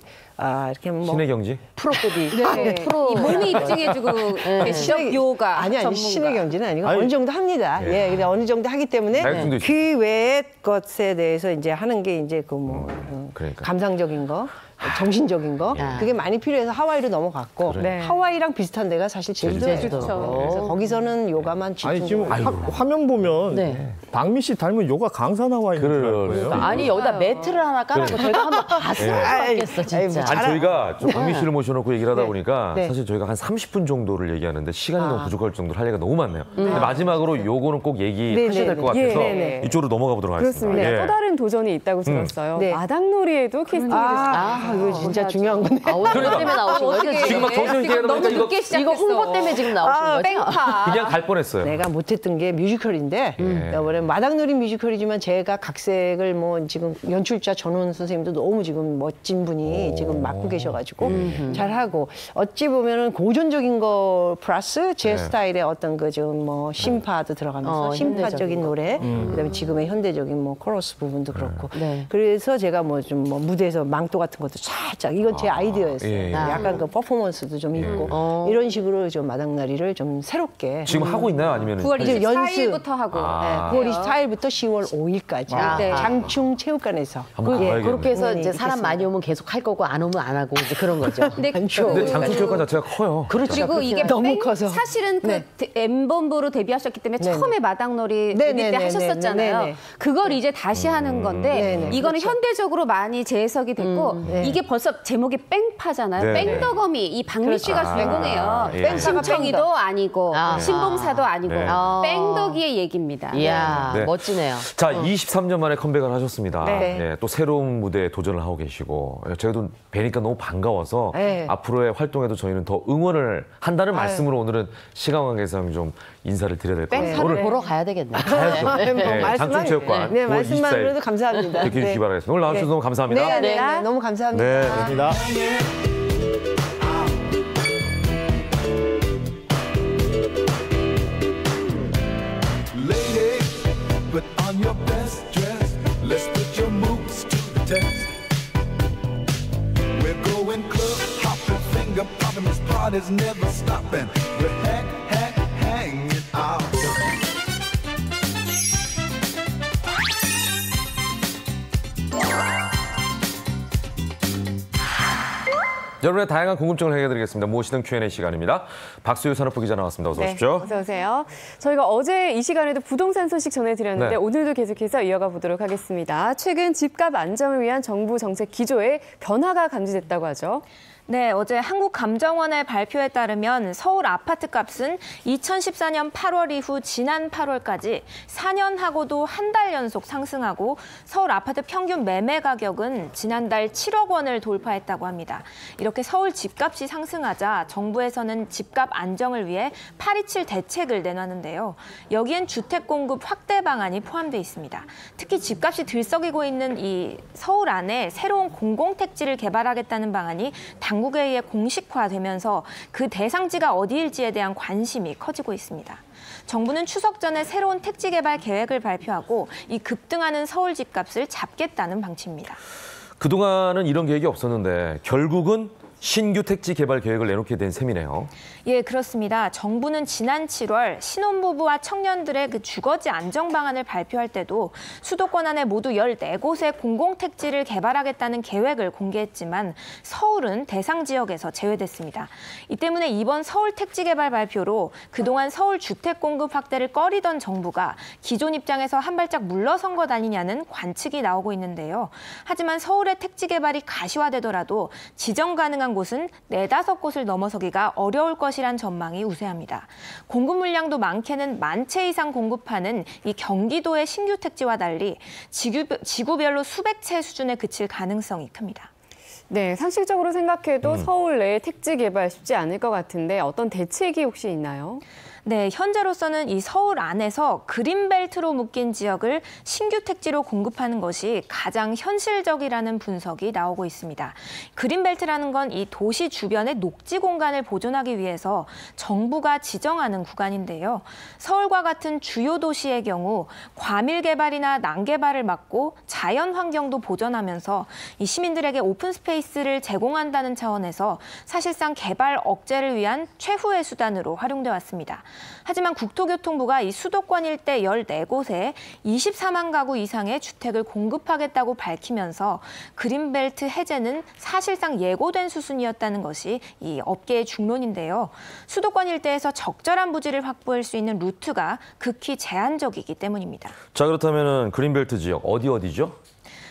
이렇게 뭐 신의 경지? 프로급이 네. 프로. 이 몸이 입증해주고 계시죠? 요가 아니 전문가. 신의 경지는 아니고 아니, 어느 정도 합니다. 예, 근데 어느 정도 하기 때문에 자격증도 있어요. 그 외의 것에 대해서 이제 하는 게 이제 그 뭐 그러니까. 감상적인 거, 정신적인 거 그게 많이 필요해서 하와이로 넘어갔고 네. 하와이랑 비슷한 데가 사실 제주도예요. 제주도. 그래서 거기서는 요가만 아니 지금 집중적으로 화면 보면 네. 박미 씨 닮은 요가 강사 나와 있는 줄 그러니까. 거예요. 아니 여기다 매트를 하나 깔아고 저희가 한번 봤으면 좋겠어 진짜. 아니 저희가 좀 박미 씨를 모셔놓고 얘기를 하다 보니까 네. 사실 저희가 한 30분 정도를 얘기하는데 시간이 너무 부족할 정도로 할 얘기가 너무 많네요. 근데 마지막으로 요거는 꼭 얘기하셔야 될 것 같아서 네. 이쪽으로 넘어가 보도록 하겠습니다. 그렇습니다. 예. 또 다른 도전이 있다고 들었어요. 네. 마당놀이에도 캐스팅이 됐습니다. 이거 진짜 중요한 건데. 오늘 그것 때문에 나오신 거죠? 지금 막 정신이 지금 얘기하다 너무 보니까 늦게 시작했어. 이거 홍보 때문에 지금 나오신 거죠? 뺑파. 그냥 갈 뻔했어요. 내가 못했던 게 뮤지컬인데 원래 마당놀이 뮤지컬이지만 제가 각색을 뭐 지금 연출자 전원 선생님도 너무 지금 멋진 분이 지금 맡고 계셔가지고 잘하고 어찌 보면은 고전적인 거 플러스 제 스타일의 어떤 그 지금 뭐 심파도 들어가면서 심파적인 현대적인 거. 노래 그다음에 지금의 현대적인 뭐 코러스 부분도 그렇고 네. 그래서 제가 뭐 좀 뭐 무대에서 망토 같은 것도 살짝 이건 제 아이디어였어요. 예, 예. 약간 그 퍼포먼스도 좀 있고 이런 식으로 좀 마당놀이를 좀 새롭게 지금 하고 있나요? 아니면 9월 이제 연습. 24일부터 하고. 아. 9월 24일부터 10월 5일까지 네. 장충 체육관에서 한번 가봐야겠네. 그렇게 해서 네, 이제 사람 있겠습니다. 많이 오면 계속 할 거고 안 오면 안 하고 이제 그런 거죠. 근데 근데 장충체육관 자체가 커요. 그리고 이게 너무 뺑- 커서. 사실은 그 네. 엠본부로 데뷔하셨기 때문에 네네. 처음에 마당놀이 네네네. 데뷔 때 하셨었잖아요. 네네. 그걸 이제 다시 하는 건데 네네. 이거는 그렇죠. 현대적으로 많이 재해석이 됐고 네. 이게 벌써 제목이 뺑파잖아요. 네네. 뺑더거미 이 박미 씨가 주인공이에요. 예. 심청이도 아니고 아. 신봉사도 아니고 네. 뺑덕이의 얘기입니다. 이야 네. 멋지네요. 자, 23년 만에 컴백을 하셨습니다. 네. 예, 또 새로운 무대에 도전을 하고 계시고 저희도 뵈니까 너무 반가워서 네. 앞으로의 활동에도 저희는 더 응원을 한다는 말씀으로 오늘은 시간관계상 좀 인사를 드려야 될 것 같아요. 뺑파를 보러 가야 되겠네. 가야죠. 네, 장충체육관 네, 9월 말씀만으로도 24일 감사합니다. 이렇게 해주시기 바라겠습니다. 오늘 나와주셔서 너무 감사합니다. 네, 네, 네, 너무 감사합니다. 네. 감사합니다. Lady, put on your best dress. Let's put your moves to the test. We're going club hopping, finger popping. This party's never stopping. We're hanging out. 여러분의 다양한 궁금증을 해결드리겠습니다. 무엇이든 Q&A 시간입니다. 박수유 산업부 기자 나왔습니다. 어서 오십시오. 어서 오세요. 저희가 어제 이 시간에도 부동산 소식 전해드렸는데 네. 오늘도 계속해서 이어가 보도록 하겠습니다. 최근 집값 안정을 위한 정부 정책 기조에 변화가 감지됐다고 하죠. 네, 어제 한국감정원의 발표에 따르면 서울 아파트 값은 2014년 8월 이후 지난 8월까지 4년하고도 한 달 연속 상승하고 서울 아파트 평균 매매 가격은 지난달 7억 원을 돌파했다고 합니다. 이렇게 서울 집값이 상승하자 정부에서는 집값 안정을 위해 827 대책을 내놨는데요. 여기엔 주택 공급 확대 방안이 포함돼 있습니다. 특히 집값이 들썩이고 있는 이 서울 안에 새로운 공공택지를 개발하겠다는 방안이 당국에 의해 공식화되면서 그 대상지가 어디일지에 대한 관심이 커지고 있습니다. 정부는 추석 전에 새로운 택지 개발 계획을 발표하고 이 급등하는 서울 집값을 잡겠다는 방침입니다. 그동안은 이런 계획이 없었는데 결국은 신규 택지 개발 계획을 내놓게 된 셈이네요. 예, 그렇습니다. 정부는 지난 7월 신혼부부와 청년들의 그 주거지 안정 방안을 발표할 때도 수도권 안에 모두 14곳의 공공택지를 개발하겠다는 계획을 공개했지만 서울은 대상 지역에서 제외됐습니다. 이 때문에 이번 서울 택지 개발 발표로 그동안 서울 주택 공급 확대를 꺼리던 정부가 기존 입장에서 한 발짝 물러선 것 아니냐는 관측이 나오고 있는데요. 하지만 서울의 택지 개발이 가시화되더라도 지정 가능한 가능한 곳은 4-5곳을 넘어서기가 어려울 것이란 전망이 우세합니다. 공급 물량도 많게는 10,000채 이상 공급하는 이 경기도의 신규 택지와 달리 지구별로 수백 채 수준에 그칠 가능성이 큽니다. 네, 상식적으로 생각해도 서울 내 택지 개발 쉽지 않을 것 같은데 어떤 대책이 혹시 있나요? 네, 현재로서는 이 서울 안에서 그린벨트로 묶인 지역을 신규 택지로 공급하는 것이 가장 현실적이라는 분석이 나오고 있습니다. 그린벨트라는 건 이 도시 주변의 녹지 공간을 보존하기 위해서 정부가 지정하는 구간인데요. 서울과 같은 주요 도시의 경우 과밀 개발이나 난개발을 막고 자연 환경도 보존하면서 이 시민들에게 오픈 스페이스를 제공한다는 차원에서 사실상 개발 억제를 위한 최후의 수단으로 활용돼 왔습니다. 하지만 국토교통부가 이 수도권 일대 14곳에 24만 가구 이상의 주택을 공급하겠다고 밝히면서 그린벨트 해제는 사실상 예고된 수순이었다는 것이 이 업계의 중론인데요. 수도권 일대에서 적절한 부지를 확보할 수 있는 루트가 극히 제한적이기 때문입니다. 자, 그렇다면 그린벨트 지역 어디죠?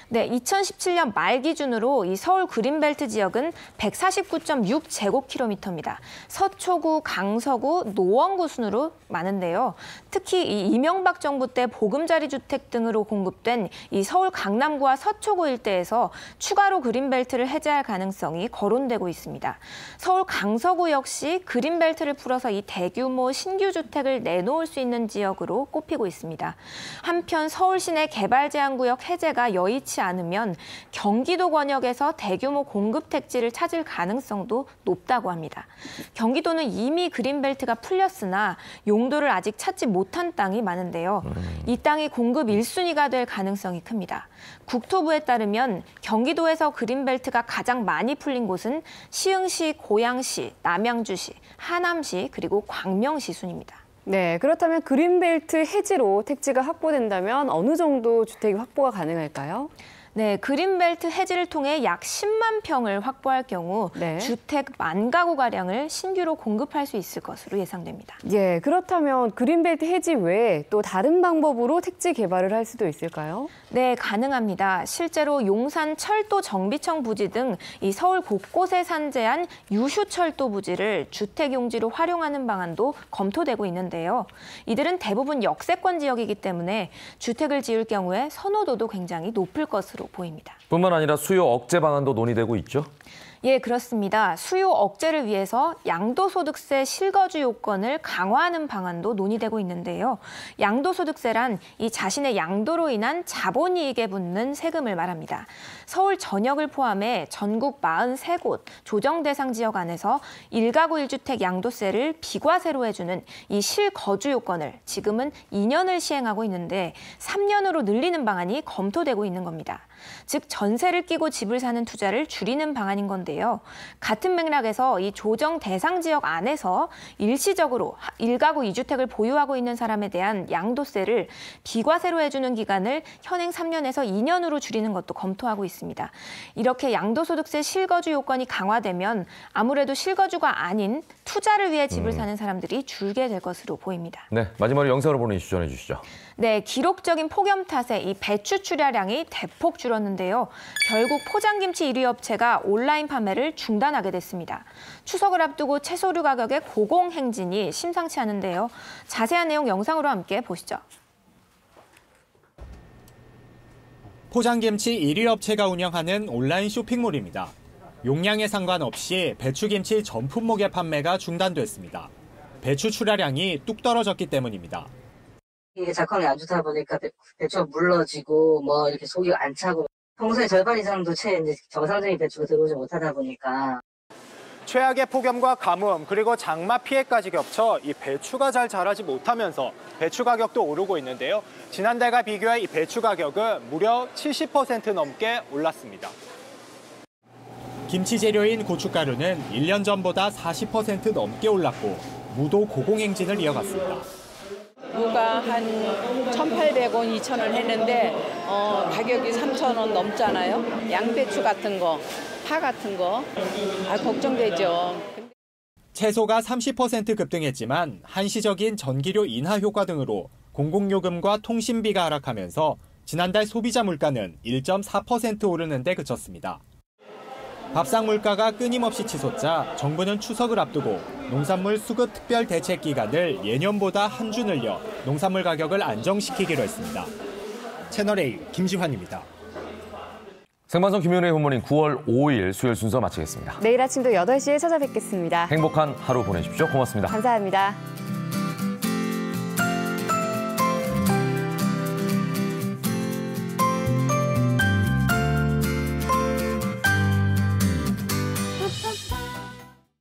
네, 2017년 말 기준으로 이 서울 그린벨트 지역은 149.6제곱킬로미터입니다. 서초구, 강서구, 노원구 순으로 많은데요. 특히 이 이명박 정부 때 보금자리 주택 등으로 공급된 이 서울 강남구와 서초구 일대에서 추가로 그린벨트를 해제할 가능성이 거론되고 있습니다. 서울 강서구 역시 그린벨트를 풀어서 이 대규모 신규 주택을 내놓을 수 있는 지역으로 꼽히고 있습니다. 한편 서울 시내 개발 제한 구역 해제가 여의치 않으면 경기도 권역에서 대규모 공급 택지를 찾을 가능성도 높다고 합니다. 경기도는 이미 그린벨트가 풀렸으나 용도를 아직 찾지 못한 땅이 많은데요. 이 땅이 공급 1순위가 될 가능성이 큽니다. 국토부에 따르면 경기도에서 그린벨트가 가장 많이 풀린 곳은 시흥시, 고양시, 남양주시, 하남시 그리고 광명시 순입니다. 네, 그렇다면 그린벨트 해지로 택지가 확보된다면 어느 정도 주택이 확보가 가능할까요? 네, 그린벨트 해지를 통해 약 10만 평을 확보할 경우 주택 10,000가구가량을 신규로 공급할 수 있을 것으로 예상됩니다. 예, 그렇다면 그린벨트 해지 외에 또 다른 방법으로 택지 개발을 할 수도 있을까요? 네, 가능합니다. 실제로 용산 철도 정비청 부지 등 이 서울 곳곳에 산재한 유휴철도 부지를 주택 용지로 활용하는 방안도 검토되고 있는데요. 이들은 대부분 역세권 지역이기 때문에 주택을 지을 경우에 선호도도 굉장히 높을 것으로 보입니다. 뿐만 아니라 수요 억제 방안도 논의되고 있죠? 예, 그렇습니다. 수요 억제를 위해서 양도소득세 실거주 요건을 강화하는 방안도 논의되고 있는데요. 양도소득세란 이 자신의 양도로 인한 자본이익에 붙는 세금을 말합니다. 서울 전역을 포함해 전국 43곳 조정 대상 지역 안에서 1가구 1주택 양도세를 비과세로 해주는 이 실거주 요건을 지금은 2년을 시행하고 있는데 3년으로 늘리는 방안이 검토되고 있는 겁니다. 즉 전세를 끼고 집을 사는 투자를 줄이는 방안인 건데요. 같은 맥락에서 이 조정 대상 지역 안에서 일시적으로 1가구 2주택을 보유하고 있는 사람에 대한 양도세를 비과세로 해주는 기간을 현행 3년에서 2년으로 줄이는 것도 검토하고 있습니다. 이렇게 양도소득세 실거주 요건이 강화되면 아무래도 실거주가 아닌 투자를 위해 집을 사는 사람들이 줄게 될 것으로 보입니다. 네, 마지막으로 영상으로 보는 이슈 전해주시죠. 네, 기록적인 폭염 탓에 이 배추 출하량이 대폭 줄었는데요. 결국 포장김치 1위 업체가 온라인 판매를 중단하게 됐습니다. 추석을 앞두고 채소류 가격의 고공행진이 심상치 않은데요. 자세한 내용 영상으로 함께 보시죠. 포장김치 1위 업체가 운영하는 온라인 쇼핑몰입니다. 용량에 상관없이 배추김치 전 품목의 판매가 중단됐습니다. 배추 출하량이 뚝 떨어졌기 때문입니다. 이게 작황이 안 좋다 보니까 배추가 물러지고 뭐 이렇게 속이 안 차고 평소에 절반 이상도 채 이제 정상적인 배추가 들어오지 못하다 보니까 최악의 폭염과 가뭄 그리고 장마 피해까지 겹쳐 이 배추가 잘 자라지 못하면서 배추 가격도 오르고 있는데요. 지난달과 비교해 이 배추 가격은 무려 70% 넘게 올랐습니다. 김치 재료인 고춧가루는 1년 전보다 40% 넘게 올랐고 무도 고공행진을 이어갔습니다. 무가 한 1,800원, 2,000원 했는데 가격이 3,000원 넘잖아요. 양배추 같은 거, 파 같은 거 걱정되죠. 채소가 30% 급등했지만 한시적인 전기료 인하 효과 등으로 공공요금과 통신비가 하락하면서 지난달 소비자 물가는 1.4% 오르는 데 그쳤습니다. 밥상 물가가 끊임없이 치솟자 정부는 추석을 앞두고 농산물 수급 특별 대책 기간을 예년보다 한 주 늘려 농산물 가격을 안정시키기로 했습니다. 채널A 김지환입니다. 생방송 김현우의 굿모닝 9월 5일 수요일 순서 마치겠습니다. 내일 아침도 8시에 찾아뵙겠습니다. 행복한 하루 보내십시오. 고맙습니다. 감사합니다.